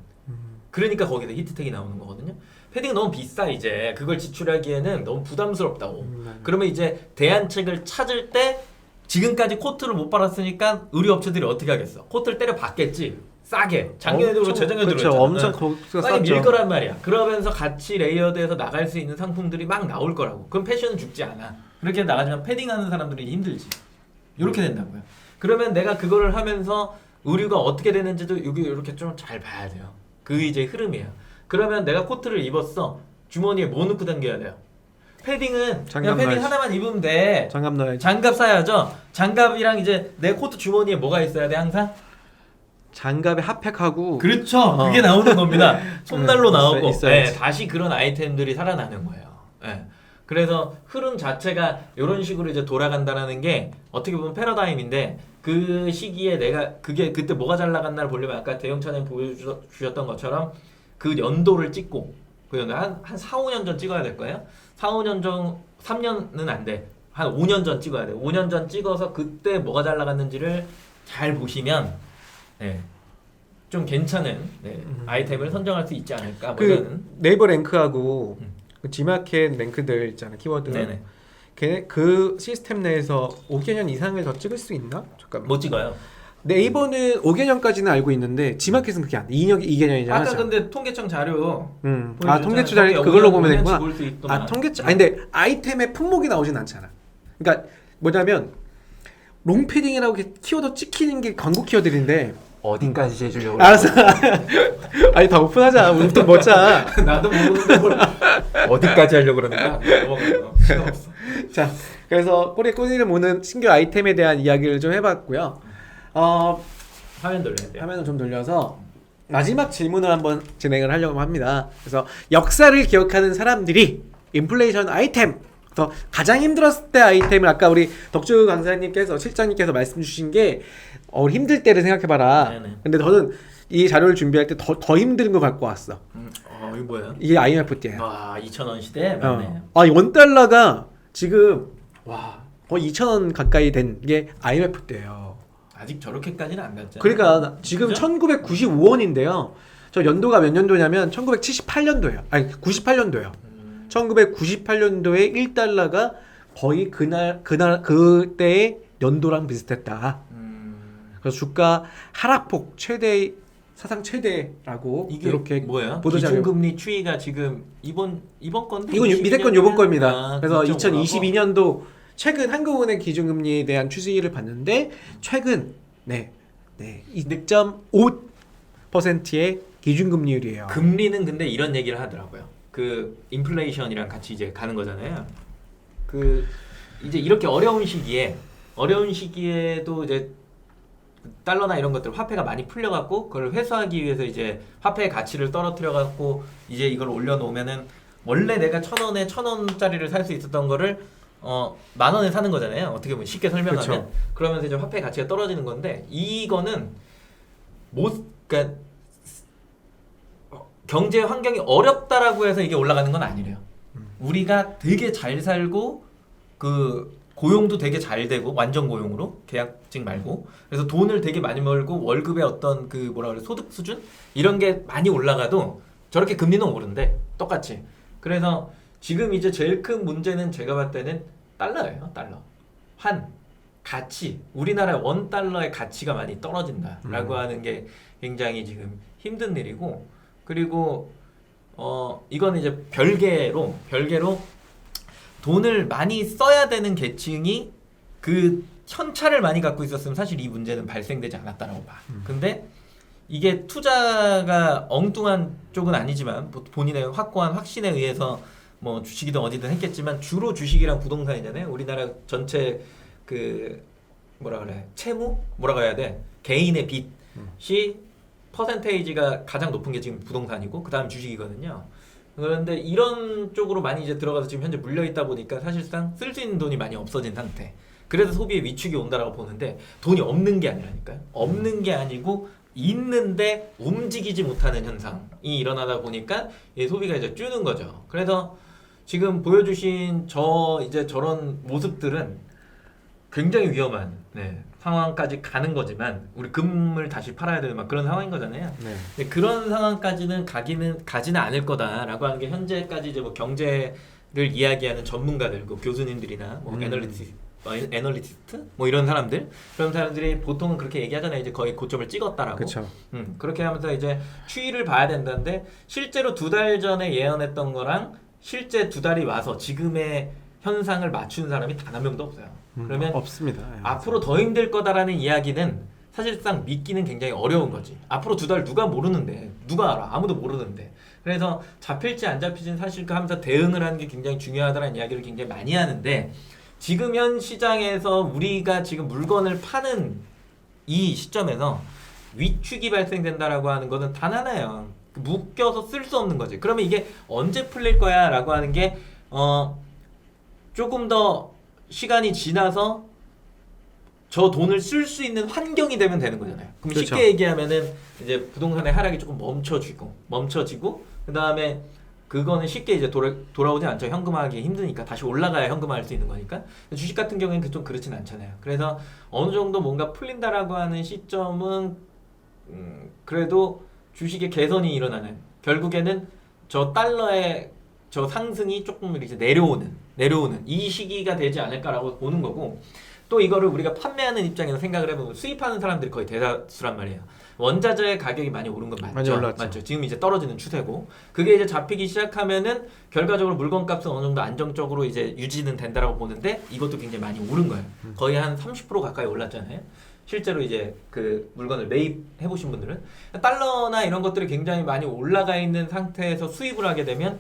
그러니까 거기서 히트텍이 나오는 거거든요. 패딩 너무 비싸 이제. 그걸 지출하기에는 너무 부담스럽다고. 그러면 이제 대안책을 찾을 때, 지금까지 코트를 못 팔았으니까 의류 업체들이 어떻게 하겠어? 코트를 때려 받겠지. 싸게. 작년에도 그렇고 재작년에도 그렇죠. 그랬잖아. 엄청 거기서 빨리 쌌죠. 밀 거란 말이야. 그러면서 같이 레이어드해서 나갈 수 있는 상품들이 막 나올 거라고. 그럼 패션은 죽지 않아. 그렇게 나가지만 패딩하는 사람들이 힘들지. 이렇게 된다고요. 그러면 내가 그거를 하면서 의류가 어떻게 되는지도 여기 이렇게 좀 잘 봐야 돼요. 그 이제 흐름이에요. 그러면 내가 코트를 입었어. 주머니에 뭐 넣고 당겨야 돼요? 패딩은 그냥 패딩 넣어야지. 하나만 입으면 돼. 장갑 넣어야지. 장갑 사야죠. 장갑이랑 이제 내 코트 주머니에 뭐가 있어야 돼 항상? 장갑에 핫팩하고. 그렇죠. 그게 나오는 겁니다. 솜날로 나오고. 있어야지. 다시 그런 아이템들이 살아나는 거예요. 그래서 흐름 자체가 이런 식으로 이제 돌아간다는 게 어떻게 보면 패러다임인데, 그 시기에 내가 그게 그때 뭐가 잘 나갔나를 보려면 아까 대형차님 보여주셨던 것처럼 그 연도를 찍고, 그 연도 한 4, 5년 전 찍어야 될 거예요. 4, 5년 전, 3년은 안 돼. 한 5년 전 찍어야 돼. 5년 전 찍어서 그때 뭐가 잘 나갔는지를 잘 보시면 좀 괜찮은 아이템을 선정할 수 있지 않을까. 그 네이버 랭크하고 그 G마켓 랭크들 있잖아, 키워드. 네네. 걔네 그 시스템 내에서 5개년 이상을 더 찍을 수 있나? 잠깐만. 못 찍어요. 네이버는 5개년까지는 알고 있는데 G마켓은 그게 안 돼. 2개년이잖아. 아까 근데 통계청 자료. 통계추 자리 그걸로 보면 되구나. 아 통계추. 아니 근데 아이템의 품목이 나오진 않잖아. 그러니까 뭐냐면 롱패딩이라고 이렇게 키워드 찍히는 게 광고 키워드인데. 어디까지 해주려고? 알았어. 아니 다 오픈하자. 우리부터 먹자. 나도 모르는데 뭘 어디까지 하려고 그러니까 시간 없어. 자, 그래서 꼬리를 무는 신규 아이템에 대한 이야기를 좀 해봤고요. 화면 돌려야 돼요. 화면을 좀 돌려서 마지막 질문을 한번 진행을 하려고 합니다. 그래서 역사를 기억하는 사람들이 인플레이션 아이템, 가장 힘들었을 때 아이템을 아까 우리 덕주 강사님께서 실장님께서 말씀 주신 게 힘들 때를 생각해봐라. 네네. 근데 저는 이 자료를 준비할 때 더 힘든 거 갖고 왔어. 이거 뭐예요? 이게 IMF 때야. 와 2,000원 시대 맞네. 이 원달러가 지금 거의 2,000원 가까이 된 게 IMF 때예요. 아직 저렇게까지는 안 갔잖아요. 그러니까 지금 그죠? 1995원인데요. 저 연도가 몇 년도냐면 1978년도예요. 아니 98년도예요. 1998년도에 1달러가 거의 그때의 연도랑 비슷했다. 그래서 주가 하락폭 최대 사상 최대라고 이게 이렇게 뭐야? 보도자료. 기준금리 추이가 지금 이번 건데 이건 밑에 건 요번 겁니다. 아, 그래서 2.5라고? 2022년도 최근 한국은행 기준금리에 대한 추이를 봤는데 최근 2.5%의 기준금리율이에요. 금리는 근데 이런 얘기를 하더라고요. 그 인플레이션이랑 같이 이제 가는 거잖아요. 그 이제 이렇게 어려운 시기에도 이제 달러나 이런 것들 화폐가 많이 풀려갖고 그걸 회수하기 위해서 이제 화폐의 가치를 떨어뜨려갖고 이제 이걸 올려놓으면은 원래 내가 1,000원에 1,000원짜리를 살 수 있었던 거를 10,000원에 사는 거잖아요. 어떻게 보면 쉽게 설명하면 그렇죠. 그러면서 이제 화폐 가치가 떨어지는 건데 이거는 그러니까 경제 환경이 어렵다라고 해서 이게 올라가는 건 아니래요. 우리가 되게 잘 살고 그 고용도 되게 잘 되고 완전 고용으로 계약직 말고 그래서 돈을 되게 많이 벌고 월급의 어떤 그 뭐라 그래 소득 수준 이런 게 많이 올라가도 저렇게 금리는 오른대 똑같이. 그래서 지금 이제 제일 큰 문제는 제가 봤을 때는 달러예요. 달러 환 가치 우리나라 원 달러의 가치가 많이 떨어진다라고 하는 게 굉장히 지금 힘든 일이고 그리고 이거는 이제 별개로 돈을 많이 써야 되는 계층이 그 현찰을 많이 갖고 있었으면 사실 이 문제는 발생되지 않았다라고 봐. 근데 이게 투자가 엉뚱한 쪽은 아니지만 본인의 확고한 확신에 의해서 뭐 주식이든 어디든 했겠지만 주로 주식이랑 부동산이잖아요. 우리나라 전체 그 뭐라 그래 채무 뭐라고 해야 돼 개인의 빚이 퍼센테이지가 가장 높은 게 지금 부동산이고 그 다음 주식이거든요. 그런데 이런 쪽으로 많이 이제 들어가서 지금 현재 물려 있다 보니까 사실상 쓸 수 있는 돈이 많이 없어진 상태. 그래서 소비의 위축이 온다라고 보는데 돈이 없는 게 아니라니까요. 없는 게 아니고 있는데 움직이지 못하는 현상이 일어나다 보니까 이 소비가 이제 줄는 거죠. 그래서 지금 보여주신 이제 저런 모습들은 굉장히 위험한 상황까지 가는 거지만 우리 금을 다시 팔아야 되는 막 그런 상황인 거잖아요. 네. 근데 그런 상황까지는 가지는 않을 거다라고 하는 게 현재까지 이제 뭐 경제를 이야기하는 전문가들, 그 교수님들이나 뭐 애널리스트 뭐 이런 사람들이 보통은 그렇게 얘기하잖아요. 이제 거의 고점을 찍었다라고. 그렇죠. 그렇게 하면서 이제 추이를 봐야 된다는데 실제로 2달 전에 예언했던 거랑 실제 2달이 와서 지금의 현상을 맞춘 사람이 단 한 명도 없어요. 그러면 없습니다. 앞으로 더 힘들 거다라는 이야기는 사실상 믿기는 굉장히 어려운 거지. 앞으로 2달 누가 모르는데 누가 알아? 아무도 모르는데. 그래서 잡힐지 안 잡힐지는 사실 그 하면서 대응을 하는 게 굉장히 중요하다는 이야기를 굉장히 많이 하는데 지금 현 시장에서 우리가 지금 물건을 파는 이 시점에서 위축이 발생된다라고 하는 것은 단 하나예요. 묶여서 쓸 수 없는 거지. 그러면 이게 언제 풀릴 거야? 라고 하는 게 조금 더 시간이 지나서 저 돈을 쓸 수 있는 환경이 되면 되는 거잖아요. 그럼 그렇죠. 쉽게 얘기하면은 이제 부동산의 하락이 조금 멈춰지고 그 다음에 그거는 쉽게 이제 돌아오지 않죠. 현금화하기 힘드니까 다시 올라가야 현금화할 수 있는 거니까. 주식 같은 경우에는 좀 그렇진 않잖아요. 그래서 어느 정도 뭔가 풀린다라고 하는 시점은 그래도 주식의 개선이 일어나는 결국에는 저 달러의 저 상승이 조금 이렇게 내려오는 이 시기가 되지 않을까라고 보는 거고 또 이거를 우리가 판매하는 입장에서 생각을 해보면 수입하는 사람들이 거의 대다수란 말이에요. 원자재의 가격이 많이 오른 건 많이 맞죠? 올랐죠. 맞죠. 지금 이제 떨어지는 추세고 그게 이제 잡히기 시작하면은 결과적으로 물건값은 어느 정도 안정적으로 이제 유지는 된다라고 보는데 이것도 굉장히 많이 오른 거예요. 거의 한 30% 가까이 올랐잖아요. 실제로 이제 그 물건을 매입해 보신 분들은 달러나 이런 것들이 굉장히 많이 올라가 있는 상태에서 수입을 하게 되면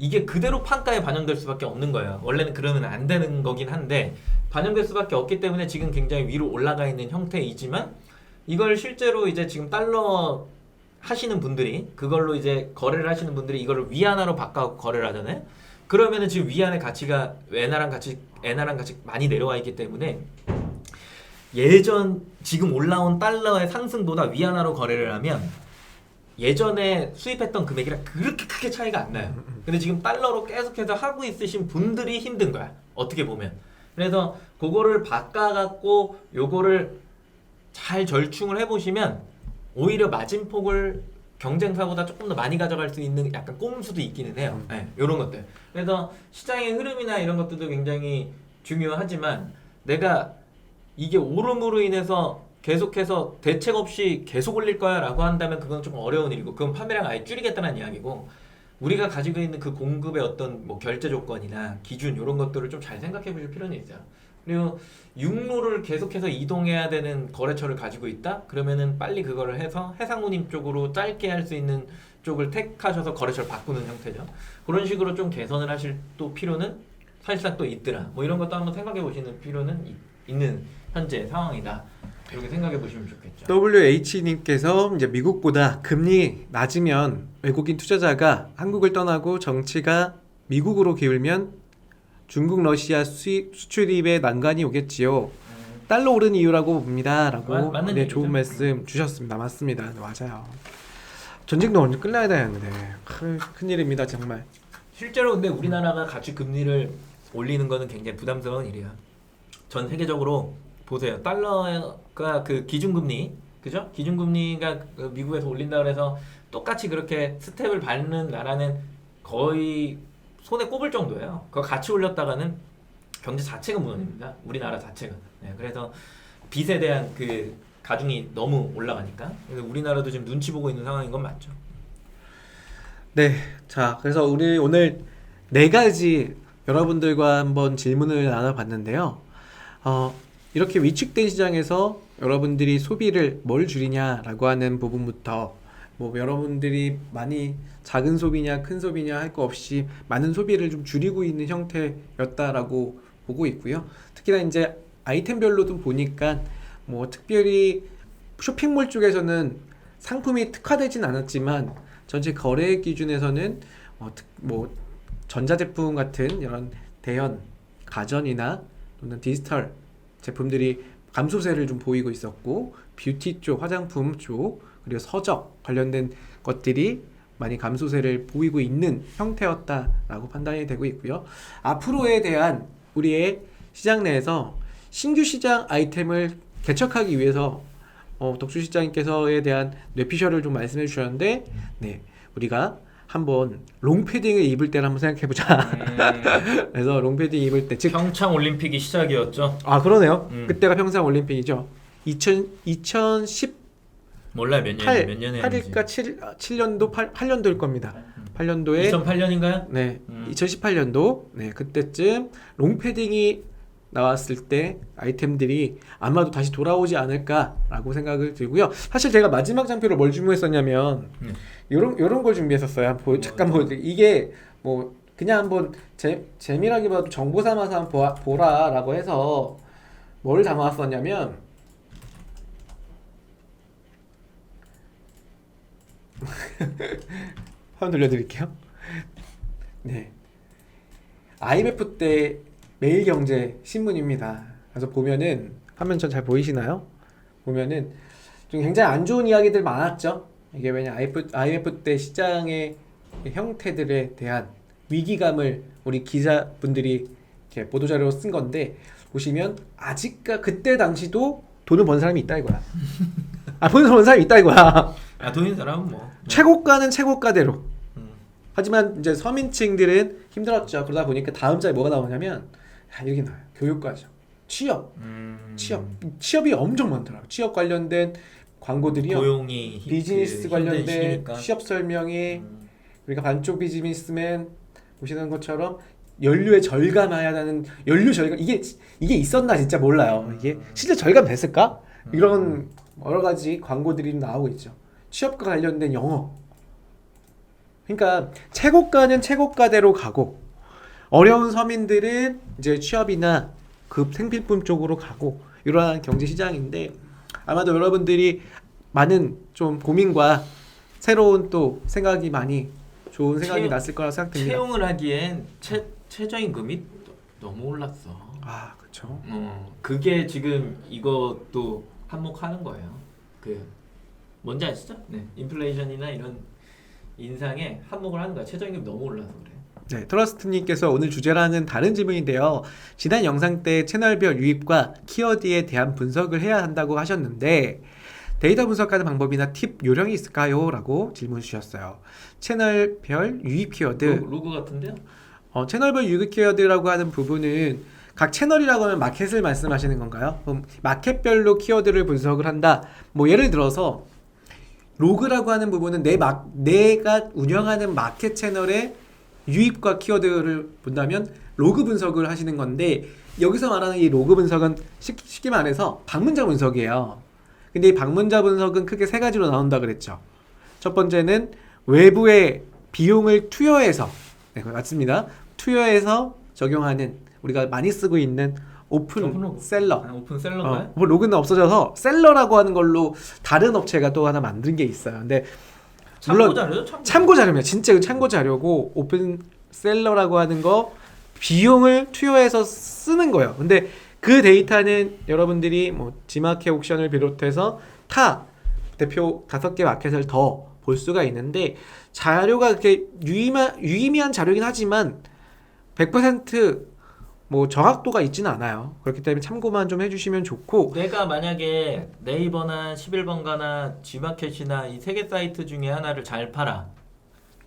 이게 그대로 판가에 반영될 수밖에 없는 거예요. 원래는 그러면 안 되는 거긴 한데 반영될 수밖에 없기 때문에 지금 굉장히 위로 올라가 있는 형태이지만 이걸 실제로 이제 지금 달러 하시는 분들이 그걸로 이제 거래를 하시는 분들이 이거를 위안화로 바꿔 거래를 하잖아요. 그러면은 지금 위안의 가치가 엔화랑 같이 많이 내려와 있기 때문에 지금 올라온 달러의 상승보다 위안화로 거래를 하면 예전에 수입했던 금액이랑 그렇게 크게 차이가 안 나요. 근데 지금 달러로 계속해서 하고 있으신 분들이 힘든 거야. 어떻게 보면. 그래서 그거를 바꿔갖고 요거를 잘 절충을 해보시면 오히려 마진폭을 경쟁사보다 조금 더 많이 가져갈 수 있는 약간 꼼수도 있기는 해요. 요런 것들. 그래서 시장의 흐름이나 이런 것들도 굉장히 중요하지만 내가 이게 오름으로 인해서 계속해서 대책 없이 계속 올릴 거야라고 한다면 그건 좀 어려운 일이고 그건 판매량 아예 줄이겠다는 이야기고 우리가 가지고 있는 그 공급의 어떤 뭐 결제 조건이나 기준 이런 것들을 좀 잘 생각해 보실 필요는 있어요. 그리고 육로를 계속해서 이동해야 되는 거래처를 가지고 있다? 그러면은 빨리 그거를 해서 해상운임 쪽으로 짧게 할 수 있는 쪽을 택하셔서 거래처를 바꾸는 형태죠. 그런 식으로 좀 개선을 하실 또 필요는 사실상 또 있더라. 뭐 이런 것도 한번 생각해 보시는 필요는 있는 현재 상황이다. 이렇게 생각해 보시면 좋겠죠. WH님께서 이제 미국보다 금리 낮으면 외국인 투자자가 한국을 떠나고 정치가 미국으로 기울면 중국 러시아 수출입에 난관이 오겠지요. 달러 오른 이유라고 봅니다라고 맞는 네, 얘기죠. 좋은 말씀 주셨습니다. 맞습니다. 네, 맞아요. 전쟁도 언제 끝나야 되는데 큰일입니다 정말. 실제로 근데 우리나라가 같이 금리를 올리는 거는 굉장히 부담스러운 일이야. 전 세계적으로 보세요. 달러가 그 기준금리, 그죠? 기준금리가 그 미국에서 올린다 그래서 똑같이 그렇게 스텝을 밟는 나라는 거의 손에 꼽을 정도예요. 그거 같이 올렸다가는 경제 자체가 무너집니다. 우리나라 자체가. 네, 그래서 빚에 대한 그 가중이 너무 올라가니까. 그래서 우리나라도 지금 눈치 보고 있는 상황인 건 맞죠. 네, 자 그래서 우리 오늘 네 가지 여러분들과 한번 질문을 나눠봤는데요. 이렇게 위축된 시장에서 여러분들이 소비를 뭘 줄이냐라고 하는 부분부터 뭐 여러분들이 많이 작은 소비냐 큰 소비냐 할 거 없이 많은 소비를 좀 줄이고 있는 형태였다라고 보고 있고요. 특히나 이제 아이템별로도 보니까 뭐 특별히 쇼핑몰 쪽에서는 상품이 특화되진 않았지만 전체 거래 기준에서는 뭐 전자제품 같은 이런 대형 가전이나 또는 디지털 제품들이 감소세를 좀 보이고 있었고 뷰티 쪽, 화장품 쪽 그리고 서적 관련된 것들이 많이 감소세를 보이고 있는 형태였다라고 판단이 되고 있고요. 앞으로에 대한 우리의 시장 내에서 신규 시장 아이템을 개척하기 위해서 덕수시장님께서에 대한 뇌피셜을 좀 말씀해 주셨는데 네, 우리가 한번 롱패딩을 입을 때를 한번 생각해 보자. 그래서 롱패딩 입을 때 즉 평창 올림픽이 시작이었죠. 아 그러네요. 그때가 평창 올림픽이죠. 2018 몰라요 몇 년에 8일까 7년도 8년도일 겁니다. 8년도에 2008년인가요? 네, 2018년도 네 그때쯤 롱패딩이 나왔을 때 아이템들이 아마도 다시 돌아오지 않을까라고 생각을 들고요. 사실 제가 마지막 장표로 뭘 준비했었냐면 요런 걸 준비했었어요. 잠깐 보여드릴게요. 이게 뭐 그냥 한번 재미라기보다도 정보 삼아서 한번 보라라고 해서 뭘 담아왔었냐면 한번 돌려드릴게요. 네, IMF 때 매일경제 신문입니다. 그래서 보면은 화면 전 잘 보이시나요? 보면은 좀 굉장히 안 좋은 이야기들 많았죠. 이게 왜냐 IMF 때 시장의 형태들에 대한 위기감을 우리 기자분들이 이렇게 보도자료로 쓴 건데 보시면 그때 당시도 돈을 번 사람이 있다 이거야. 돈을 번 사람이 있다 이거야. 돈 있는 사람은 뭐 최고가는 최고가대로. 하지만 이제 서민층들은 힘들었죠. 그러다 보니까 다음 자에 뭐가 나오냐면 이렇게 나와요. 교육과정, 취업이 엄청 많더라고요. 취업 관련된 광고들이요. 고용이 비즈니스 관련된 시니까. 취업 설명이 우리가 반쪽 비즈니스맨 보시는 것처럼 연료에 절감하야하는 연료 절감 이게 있었나 진짜 몰라요. 이게 실제 절감됐을까? 이런 여러 가지 광고들이 나오고 있죠. 취업과 관련된 영어. 그러니까 최고가는 최고가대로 가고 어려운 서민들은 이제 취업이나 급 생필품 쪽으로 가고 이러한 경제 시장인데 아마도 여러분들이 많은 좀 고민과 새로운 또 생각이 많이 좋은 생각이 났을 거라 생각됩니다. 채용을 하기엔 최저임금이 너무 올랐어. 아 그렇죠. 그게 지금 이것도 한몫하는 거예요. 뭔지 아시죠? 네, 인플레이션이나 이런 인상에 한몫을 하는 거야. 최저임금 너무 올라서 그래. 네, 트러스트님께서 오늘 주제라는 다른 질문인데요. 지난 영상 때 채널별 유입과 키워드에 대한 분석을 해야 한다고 하셨는데 데이터 분석하는 방법이나 팁 요령이 있을까요? 라고 질문 주셨어요. 채널별 유입 키워드 로고 같은데요? 채널별 유입 키워드라고 하는 부분은 각 채널이라고 하면 마켓을 말씀하시는 건가요? 그럼 마켓별로 키워드를 분석을 한다. 뭐 예를 들어서 로그라고 하는 부분은 내가 운영하는 마켓 채널의 유입과 키워드를 본다면 로그 분석을 하시는 건데, 여기서 말하는 이 로그 분석은 쉽게 말해서 방문자 분석이에요. 근데 이 방문자 분석은 크게 세 가지로 나온다 그랬죠. 첫 번째는 외부의 비용을 투여해서, 네, 맞습니다. 투여해서 적용하는, 우리가 많이 쓰고 있는 오픈 셀러. 오픈 셀러인가요? 뭐 로그는 없어져서 셀러라고 하는 걸로 다른 업체가 또 하나 만든 게 있어요. 근데 물론 참고 자료입니다. 진짜 참고 자료고, 오픈 셀러라고 하는 거 비용을 투여해서 쓰는 거예요. 근데 그 데이터는 여러분들이 뭐 지마켓 옥션을 비롯해서 타 대표 5개 마켓을 더 볼 수가 있는데, 자료가 그렇게 유의미한 자료이긴 하지만 100% 정확도가 있지는 않아요. 그렇기 때문에 참고만 좀 해주시면 좋고, 내가 만약에 네이버나 11번가나 G마켓이나 이 3개 사이트 중에 하나를 잘 팔아.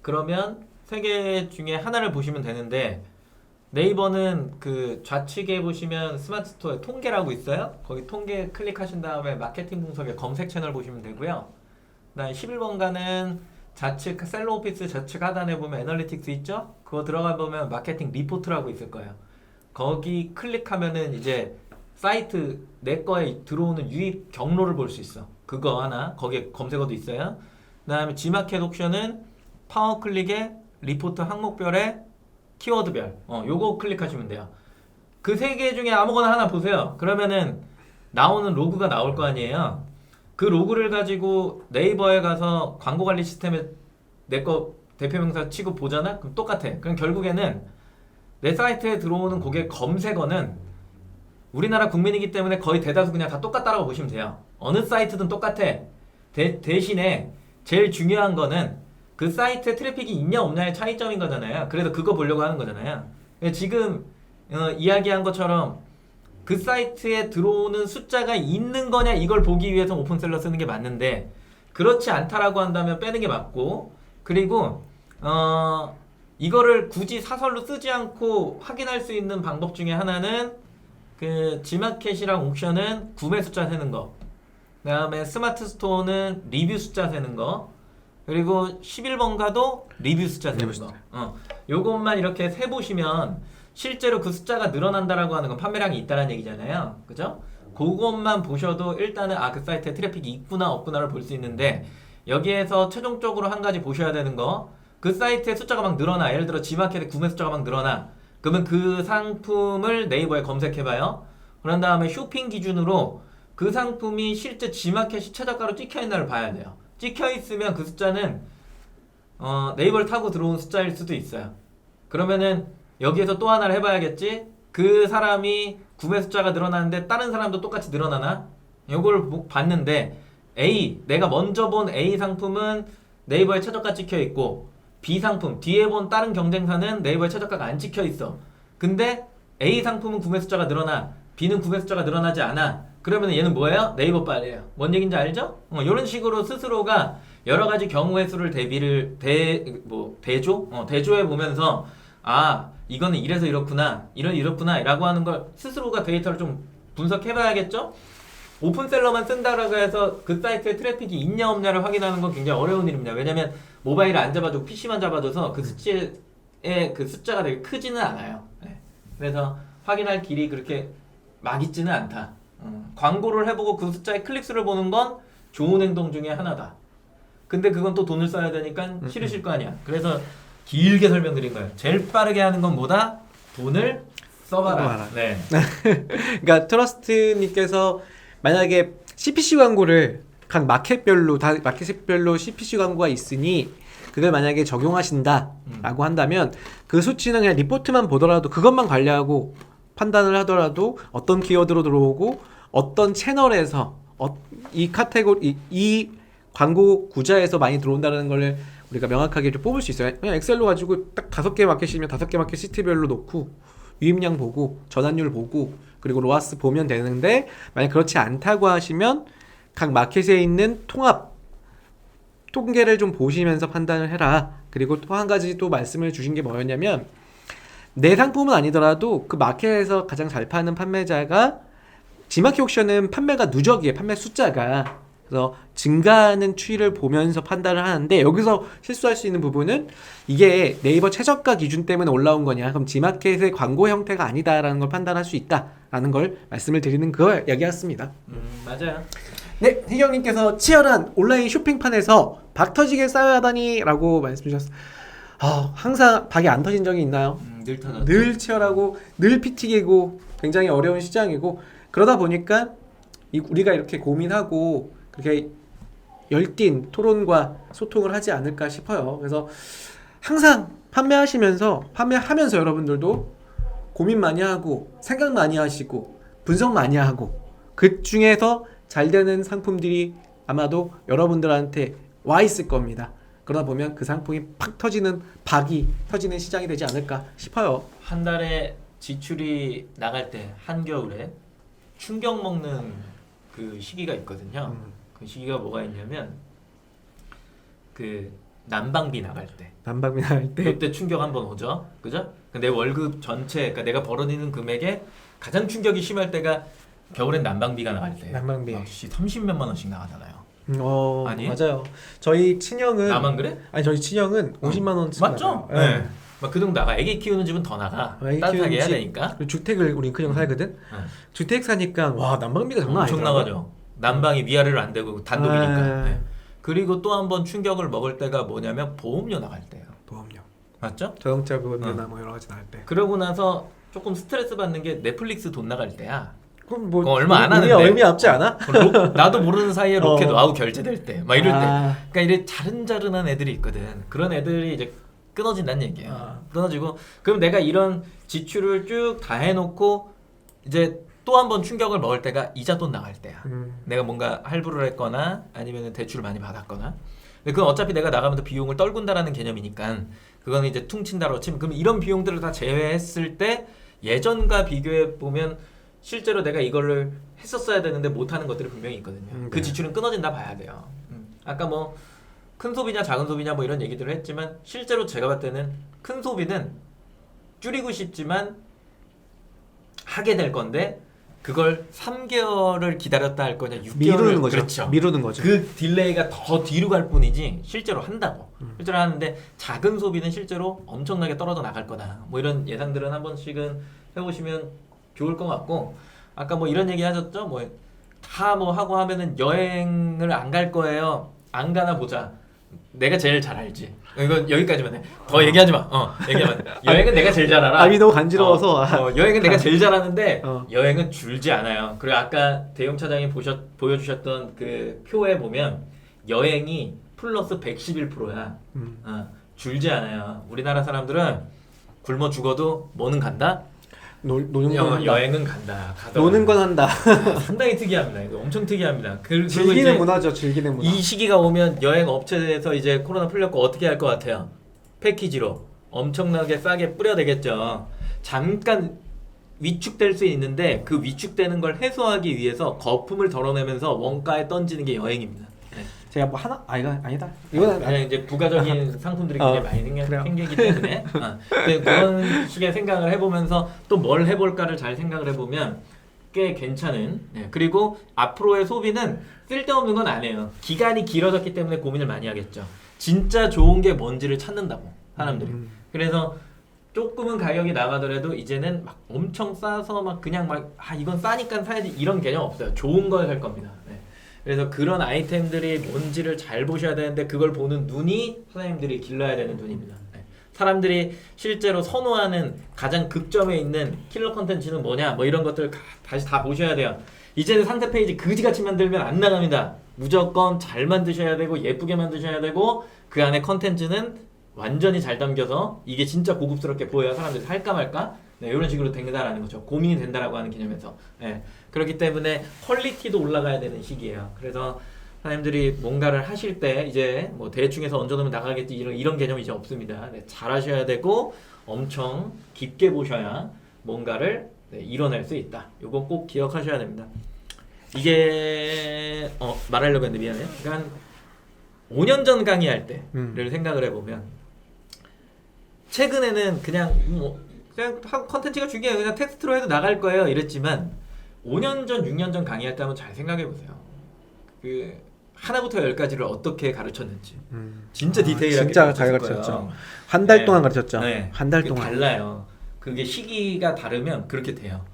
그러면 3개 중에 하나를 보시면 되는데, 네이버는 그 좌측에 보시면 스마트 스토어에 통계라고 있어요. 거기 통계 클릭하신 다음에 마케팅 분석에 검색 채널 보시면 되고요. 그다음에 11번가는 좌측 셀러 오피스 좌측 하단에 보면 애널리틱스 있죠? 그거 들어가 보면 마케팅 리포트라고 있을 거예요. 거기 클릭하면은 이제 사이트 내 거에 들어오는 유입 경로를 볼 수 있어. 그거 하나. 거기에 검색어도 있어요. 그다음에 G마켓 옵션은 파워 클릭에 리포트 항목별에 키워드별. 요거 클릭하시면 돼요. 그 3개 중에 아무거나 하나 보세요. 그러면은 나오는 로그가 나올 거 아니에요. 그 로그를 가지고 네이버에 가서 광고 관리 시스템에 내 거 대표명사 치고 보잖아? 그럼 똑같아. 그럼 결국에는 내 사이트에 들어오는 고객 검색어는 우리나라 국민이기 때문에 거의 대다수 그냥 다 똑같다라고 보시면 돼요. 어느 사이트든 똑같아. 대신에 제일 중요한 거는 그 사이트에 트래픽이 있냐 없냐의 차이점인 거잖아요. 그래서 그거 보려고 하는 거잖아요. 지금 이야기한 것처럼 그 사이트에 들어오는 숫자가 있는 거냐 이걸 보기 위해서 오픈셀러 쓰는 게 맞는데, 그렇지 않다라고 한다면 빼는 게 맞고, 그리고 이거를 굳이 사설로 쓰지 않고 확인할 수 있는 방법 중에 하나는 그 G마켓이랑 옥션은 구매 숫자 세는 거, 그 다음에 스마트 스토어는 리뷰 숫자 세는 거, 그리고 11번가도 리뷰 숫자 세는 거. 요것만 이렇게 세보시면 실제로 그 숫자가 늘어난다라고 하는 건 판매량이 있다는 얘기잖아요. 그죠? 그것만 보셔도 일단은 그 사이트에 트래픽이 있구나 없구나를 볼 수 있는데, 여기에서 최종적으로 한 가지 보셔야 되는 거, 그 사이트의 숫자가 막 늘어나. 예를 들어 G마켓의 구매 숫자가 막 늘어나. 그러면 그 상품을 네이버에 검색해봐요. 그런 다음에 쇼핑 기준으로 그 상품이 실제 G마켓이 최저가로 찍혀있나를 봐야 돼요. 찍혀있으면 그 숫자는 네이버를 타고 들어온 숫자일 수도 있어요. 그러면은 여기에서 또 하나를 해봐야겠지? 그 사람이 구매 숫자가 늘어나는데 다른 사람도 똑같이 늘어나나? 요걸 봤는데 내가 먼저 본 A 상품은 네이버에 최저가 찍혀있고, B 상품, 뒤에 본 다른 경쟁사는 네이버에 최저가가 안 찍혀있어. 근데 A 상품은 구매 숫자가 늘어나, B는 구매 숫자가 늘어나지 않아. 그러면 얘는 뭐예요? 네이버 빨이에요. 뭔 얘기인지 알죠? 이런 식으로 스스로가 여러 가지 경우의 수를 대조해 보면서 이거는 이래서 이렇구나, 이렇구나 라고 하는 걸 스스로가 데이터를 좀 분석해 봐야겠죠? 오픈셀러만 쓴다라고 해서 그 사이트에 트래픽이 있냐 없냐를 확인하는 건 굉장히 어려운 일입니다. 왜냐면 모바일을 안 잡아주고 PC만 잡아줘서 그 수치의 그 숫자가 되게 크지는 않아요. 네. 그래서 확인할 길이 그렇게 막 있지는 않다. 광고를 해보고 그 숫자의 클릭수를 보는 건 좋은 행동 중에 하나다. 근데 그건 또 돈을 써야 되니까 싫으실 거 아니야. 그래서 길게 설명드린 거예요. 제일 빠르게 하는 건 뭐다? 돈을 써봐라. 네. 그러니까 트러스트님께서 만약에 CPC 광고를 각 마켓별로 CPC 광고가 있으니 그걸 만약에 적용하신다라고 한다면 그 수치는 그냥 리포트만 보더라도, 그것만 관리하고 판단을 하더라도 어떤 키워드로 들어오고 어떤 채널에서 이 카테고리 이 광고 구자에서 많이 들어온다는 걸 우리가 명확하게 좀 뽑을 수 있어요. 그냥 엑셀로 가지고 딱 5개 마켓이면 5개 마켓 시티별로 놓고 유입량 보고 전환율 보고 그리고 로아스 보면 되는데, 만약 그렇지 않다고 하시면 각 마켓에 있는 통계를 좀 보시면서 판단을 해라. 그리고 또 한 가지 또 말씀을 주신 게 뭐였냐면, 내 상품은 아니더라도 그 마켓에서 가장 잘 파는 판매자가 G마켓 옥션은 판매가 누적이에요. 판매 숫자가. 그래서 증가하는 추이를 보면서 판단을 하는데 여기서 실수할 수 있는 부분은 이게 네이버 최저가 기준 때문에 올라온 거냐 그럼 G마켓의 광고 형태가 아니다라는 걸 판단할 수 있다라는 걸 말씀을 드리는 그 이야기였습니다. 맞아요. 네, 희경님께서 치열한 온라인 쇼핑판에서 박 터지게 쌓여야 하다니 라고 말씀 주셨어요. 항상 박이 안 터진 적이 있나요? 늘 터졌죠. 늘 치열하고 늘 피튀기고 굉장히 어려운 시장이고 그러다 보니까 우리가 이렇게 고민하고 그렇게 열띤 토론과 소통을 하지 않을까 싶어요. 그래서 항상 판매하면서 여러분들도 고민 많이 하고 생각 많이 하시고 분석 많이 하고 그 중에서 잘 되는 상품들이 아마도 여러분들한테 와 있을 겁니다. 그러다 보면 그 상품이 팍 터지는 박이 터지는 시장이 되지 않을까 싶어요. 한 달에 지출이 나갈 때 한겨울에 충격 먹는 그 시기가 있거든요. 그 시기가 뭐가 있냐면 그 난방비 나갈 때. 난방비 나갈 때. 그때 충격 한번 오죠. 그죠? 내 월급 전체, 그러니까 내가 벌어들이는 금액에 가장 충격이 심할 때가 겨울엔 난방비가 나갈 때. 난방비. 역시 30몇만 원씩 나가잖아요. 아니? 맞아요. 저희 친형은 나만 그래? 아니 저희 친형은 50만 원 맞죠? 네. 막 그 정도 나가. 애기 키우는 집은 더 나가. 애기 따뜻하게 키우는 해야 집, 되니까. 그리고 주택을 우리 큰형 살거든. 주택 사니까 와 난방비가 장난 엄청 아니더라고. 나가죠. 난방이 위아래로 안 되고 단독이니까. 네. 네. 그리고 또 한 번 충격을 먹을 때가 뭐냐면 보험료 나갈 때예요. 보험료. 맞죠? 자동차 보험료나 뭐 여러 가지 나갈 때. 그러고 나서 조금 스트레스 받는 게 넷플릭스 돈 나갈 때야. 그럼 뭐 그거 얼마 안 의미, 하는데. 의미 없지 않아? 나도 모르는 사이에 로켓 와우 결제될 때, 막 이럴 때. 아. 그러니까 이래 자른자른한 애들이 있거든. 그런 애들이 이제 끊어진다는 얘기예요. 아. 끊어지고 그럼 내가 이런 지출을 쭉 다 해놓고 이제 또 한 번 충격을 먹을 때가 이자 돈 나갈 때야. 내가 뭔가 할부를 했거나 아니면 대출을 많이 받았거나. 근데 그건 어차피 내가 나가면서 비용을 떨군다라는 개념이니까 그거는 이제 퉁친다로 치면 그럼 이런 비용들을 다 제외했을 때 예전과 비교해 보면 실제로 내가 이거를 했었어야 되는데 못하는 것들이 분명히 있거든요. 그 네. 지출은 끊어진다 봐야 돼요. 아까 뭐 큰 소비냐 작은 소비냐 뭐 이런 얘기들을 했지만 실제로 제가 봤을 때는 큰 소비는 줄이고 싶지만 하게 될 건데 그걸 3개월을 기다렸다 할 거냐 6개월을 미루는 거죠. 그렇죠. 미루는 거죠. 그 딜레이가 더 뒤로 갈 뿐이지 실제로 한다고. 실제로 하는데 작은 소비는 실제로 엄청나게 떨어져 나갈 거다. 뭐 이런 예상들은 한 번씩은 해보시면 좋을 것 같고 아까 뭐 이런 얘기 하셨죠? 뭐 다 뭐 하고 하면은 여행을 안 갈 거예요. 안 가나 보자. 내가 제일 잘 알지. 이건 여기까지만 해. 더 얘기하지 마. 얘기하면 여행은 내가 제일 잘 알아. 아니 너무 간지러워서. 여행은 내가 제일 잘하는데 어. 여행은 줄지 않아요. 그리고 아까 대용 차장이 보여주셨던 그 표에 보면 여행이 플러스 111%야. 줄지 않아요. 우리나라 사람들은 굶어 죽어도 뭐는 간다. 노는 건 한다. 여행은 간다. 노는 건 한다. 상당히 특이합니다. 이거 엄청 특이합니다. 그리고 즐기는 이제 문화죠. 즐기는 문화. 이 시기가 오면 여행 업체에서 이제 코로나 풀렸고 어떻게 할 것 같아요? 패키지로 엄청나게 싸게 뿌려대겠죠. 잠깐 위축될 수 있는데 그 위축되는 걸 해소하기 위해서 거품을 덜어내면서 원가에 던지는 게 여행입니다. 네. 제가 뭐 하나 이거 아니다. 이거는 그냥 이제 부가적인 상품들이 굉장히 많이 그래요. 생기기 때문에 근데 그런 식의 생각을 해보면서 또 뭘 해볼까를 잘 생각을 해보면 꽤 괜찮은. 그리고 앞으로의 소비는 쓸데없는 건 안 해요. 기간이 길어졌기 때문에 고민을 많이 하겠죠. 진짜 좋은 게 뭔지를 찾는다고 사람들이. 그래서 조금은 가격이 나가더라도 이제는 막 엄청 싸서 막 그냥 막 이건 싸니까 사야지 이런 개념 없어요. 좋은 걸 살 겁니다. 그래서 그런 아이템들이 뭔지를 잘 보셔야 되는데 그걸 보는 눈이 사장님들이 길러야 되는 눈입니다. 사람들이 실제로 선호하는 가장 극점에 있는 킬러 컨텐츠는 뭐냐 뭐 이런 것들 다시 다 보셔야 돼요. 이제는 상세 페이지 그지같이 만들면 안 나갑니다. 무조건 잘 만드셔야 되고 예쁘게 만드셔야 되고 그 안에 컨텐츠는 완전히 잘 담겨서 이게 진짜 고급스럽게 보여야 사람들이 살까 말까 이런 식으로 된다라는 거죠. 고민이 된다라고 하는 개념에서. 그렇기 때문에 퀄리티도 올라가야 되는 시기예요. 그래서 사람들이 뭔가를 하실 때 이제 뭐 대충해서 얹어놓으면 나가겠지 이런 개념이 이제 없습니다. 잘 하셔야 되고 엄청 깊게 보셔야 뭔가를 이뤄낼 수 있다. 요거 꼭 기억하셔야 됩니다. 이게 말하려고 했는데 미안해요. 그러니까 한 5년 전 강의할 때를 생각을 해보면 최근에는 그냥 뭐 그냥 컨텐츠가 중요해요. 그냥 텍스트로 해도 나갈 거예요. 이랬지만 5년 전, 6년 전 강의할 때 한번 잘 생각해 보세요. 그 하나부터 열까지를 어떻게 가르쳤는지 진짜 디테일하게 진짜 잘 가르쳤을 가르쳤죠. 거예요. 한 달 네. 동안 가르쳤죠. 네. 한 달 그게 동안. 달라요. 그게 시기가 다르면 그렇게 돼요.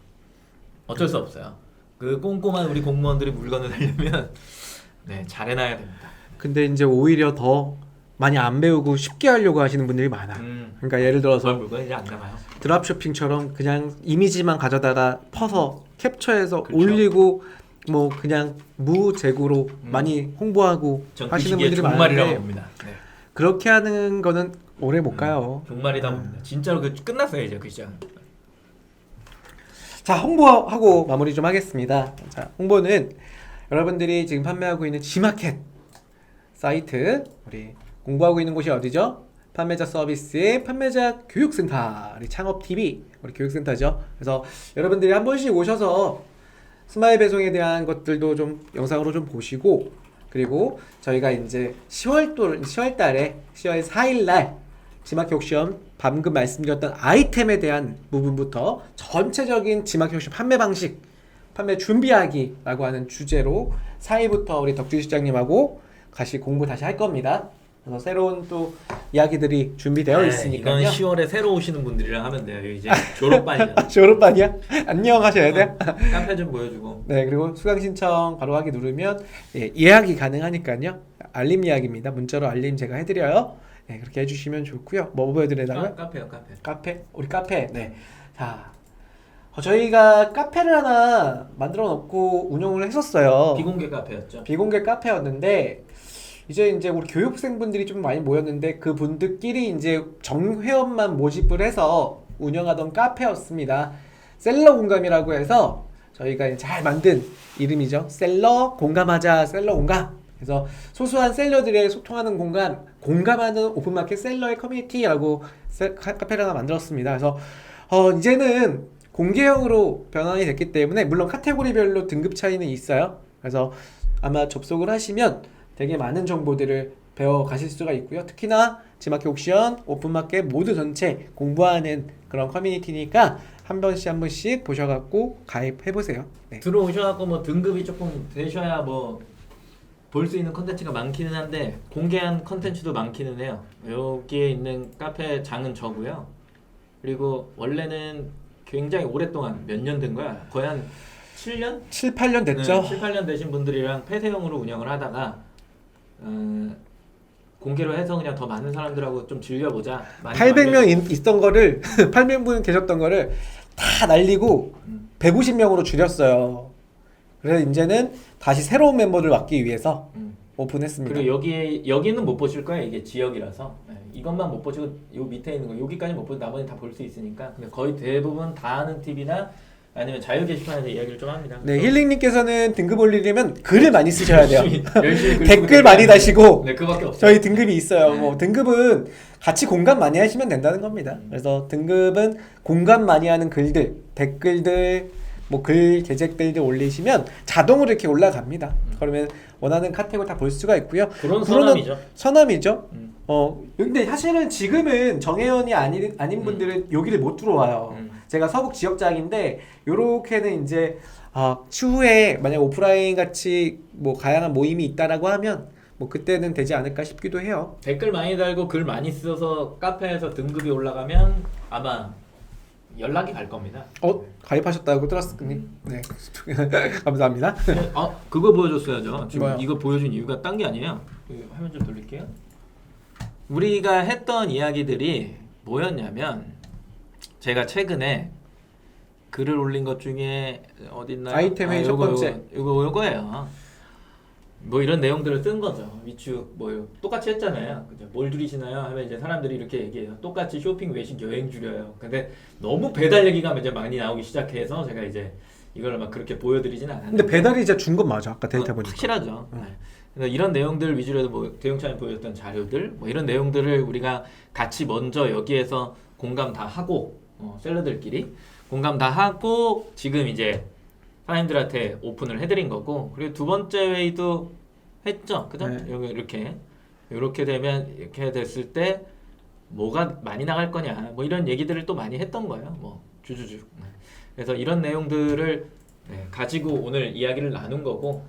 어쩔 수 없어요. 그 꼼꼼한 우리 공무원들이 물건을 하려면 네, 잘해놔야 됩니다. 근데 이제 오히려 더 많이 안 배우고 쉽게 하려고 하시는 분들이 많아. 그러니까 예를 들어서 그런 물건 이제 안 나가요. 드랍쇼핑처럼 그냥 이미지만 가져다가 퍼서 캡처해서 그렇죠. 올리고 뭐 그냥 무재고로 많이 홍보하고 전 하시는 그 시기에 분들이 종말이라고 많은데 봅니다. 네. 그렇게 하는 거는 오래 못 가요. 종말이다 봅니다. 진짜로 그 끝났어요 이제 그 시장. 자, 홍보하고 마무리 좀 하겠습니다. 자, 홍보는 여러분들이 지금 판매하고 있는 G마켓 사이트, 우리 공부하고 있는 곳이 어디죠? 판매자 서비스의 판매자 교육센터, 우리 창업TV, 우리 교육센터죠. 그래서 여러분들이 한 번씩 오셔서 스마일 배송에 대한 것들도 좀 영상으로 좀 보시고, 그리고 저희가 이제 10월 달에 10월 4일 날 지마켓 옥션 방금 말씀드렸던 아이템에 대한 부분부터 전체적인 지마켓 옥션 판매 방식, 판매 준비하기라고 하는 주제로 4일부터 우리 덕주 실장님하고 같이 공부 다시 할 겁니다. 그래서 새로운 또 이야기들이 준비되어 있으니까요. 이건 10월에 새로 오시는 분들이랑 하면 돼요. 이제 졸업반이죠. 졸업반이야? 안녕 하셔야 돼요? 카페 좀 보여주고. 네, 그리고 수강 신청 바로 하기 누르면 예약이 가능하니까요. 알림 예약입니다. 문자로 알림 제가 해드려요. 네, 그렇게 해주시면 좋고요. 뭐 보여드리려고요? 카페요, 카페. 카페? 우리 카페. 네. 자, 저희가 카페를 하나 만들어 놓고 운영을 했었어요. 비공개 카페였죠. 비공개 카페였는데 이제 우리 교육생분들이 좀 많이 모였는데 그 분들끼리 이제 정회원만 모집을 해서 운영하던 카페였습니다. 셀러 공감이라고 해서 저희가 잘 만든 이름이죠. 셀러 공감하자, 셀러 공감. 그래서 소소한 셀러들의 소통하는 공간, 공감하는 오픈마켓 셀러의 커뮤니티라고 카페를 하나 만들었습니다. 그래서 이제는 공개형으로 변환이 됐기 때문에 물론 카테고리별로 등급 차이는 있어요. 그래서 아마 접속을 하시면 되게 많은 정보들을 배워 가실 수가 있고요. 특히나 지마켓 옥션, 오픈마켓 모두 전체 공부하는 그런 커뮤니티니까 한 번씩 보셔갖고 가입해 보세요. 네. 들어오셔갖고 뭐 등급이 조금 되셔야 뭐 볼 수 있는 컨텐츠가 많기는 한데 공개한 컨텐츠도 많기는 해요. 여기에 있는 카페 장은 저고요. 그리고 원래는 굉장히 오랫동안 몇 년 된 거야? 거의 한 7년? 7, 8년 됐죠? 네, 7, 8년 되신 분들이랑 폐쇄형으로 운영을 하다가 공개로 해서 그냥 더 많은 사람들하고 좀 즐겨보자. 800명 있던 거를 800분 계셨던 거를 다 날리고 150명으로 줄였어요. 그래서 이제는 다시 새로운 멤버를 맡기 위해서 오픈했습니다. 그리고 여기는 못 보실 거예요. 이게 지역이라서 이것만 못 보시고 요 밑에 있는 거 여기까지 못 보고 나머지 다 볼 수 있으니까. 근데 거의 대부분 다 아는 팁이나 아니면 자유 게시판에서 이야기를 좀 합니다. 네, 힐링님께서는 등급 올리려면 글을 많이 쓰셔야 돼요. 열심히 글 댓글 쓰고 많이 다시고. 네, 그밖에 없어요. 저희 등급이 있어요. 네. 뭐 등급은 같이 공감 많이 하시면 된다는 겁니다. 그래서 등급은 공감 많이 하는 글들, 댓글들, 뭐 글 제작글들 올리시면 자동으로 이렇게 올라갑니다. 그러면 원하는 카테고리 다 볼 수가 있고요. 그런 선함이죠. 선함이죠. 근데 사실은 지금은 정회원이 아닌 분들은 여기를 못 들어와요. 제가 서북 지역장인데 요렇게는 이제 추후에 만약 오프라인 같이 뭐 다양한 모임이 있다라고 하면 뭐 그때는 되지 않을까 싶기도 해요. 댓글 많이 달고 글 많이 써서 카페에서 등급이 올라가면 아마 연락이 갈 겁니다. 가입하셨다고 트러스트님? 네. 감사합니다. 그거 보여줬어야죠. 지금 뭐요? 이거 보여준 이유가 딴 게 아니에요. 화면 좀 돌릴게요. 우리가 했던 이야기들이 뭐였냐면 제가 최근에 글을 올린 것 중에 어딨나요? 아이템의 첫 번째. 요거예요. 뭐 이런 내용들을 쓴 거죠. 위축 뭐 똑같이 했잖아요. 그죠? 뭘 줄이시나요? 하면 이제 사람들이 이렇게 얘기해요. 똑같이 쇼핑, 외식, 여행 줄여요. 근데 너무 배달 얘기가 이제 많이 나오기 시작해서 제가 이제 이걸 막 그렇게 보여드리진 않았는데. 근데 배달이 진짜 준 건 맞아. 아까 데이터 보니까. 확실하죠. 네. 그래서 이런 내용들 위주로 해서 뭐 대용차에 보여줬던 자료들, 뭐 이런 내용들을 우리가 같이 먼저 여기에서 공감 다 하고 셀러들끼리 공감 다 하고 지금 이제 사장님들한테 오픈을 해드린 거고, 그리고 두 번째 회의도 했죠, 그죠? 네. 여기 이렇게 되면 이렇게 됐을 때 뭐가 많이 나갈 거냐 뭐 이런 얘기들을 또 많이 했던 거예요. 뭐 주주주. 그래서 이런 내용들을 가지고 오늘 이야기를 나눈 거고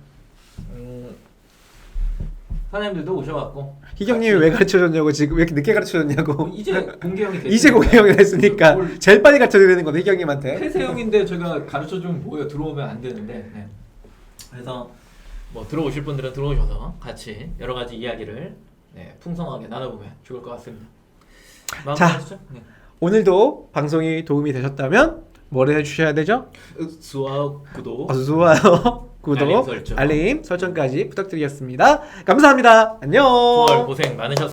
사장님들도 오셔갖고 희경님이 왜 가르쳐줬냐고 지금 왜 이렇게 늦게 가르쳐줬냐고. 이제 공개형이 됐으니까 이제 공개형이 됐으니까 뭘 제일 빨리 가르쳐드리는 건데 희경님한테. 폐쇄형인데 제가 가르쳐주면 뭐예요? 들어오면 안 되는데. 네. 그래서 뭐 들어오실 분들은 들어오셔서 같이 여러 가지 이야기를 풍성하게 나눠보면 좋을 것 같습니다. 마무리하시죠? 네. 오늘도 방송이 도움이 되셨다면 뭐를 해주셔야 되죠? 수와 구독, 좋아요, 구독, 알림 설정. 알림 설정까지 부탁드리겠습니다. 감사합니다. 안녕. 9월 고생 많으셨습니다.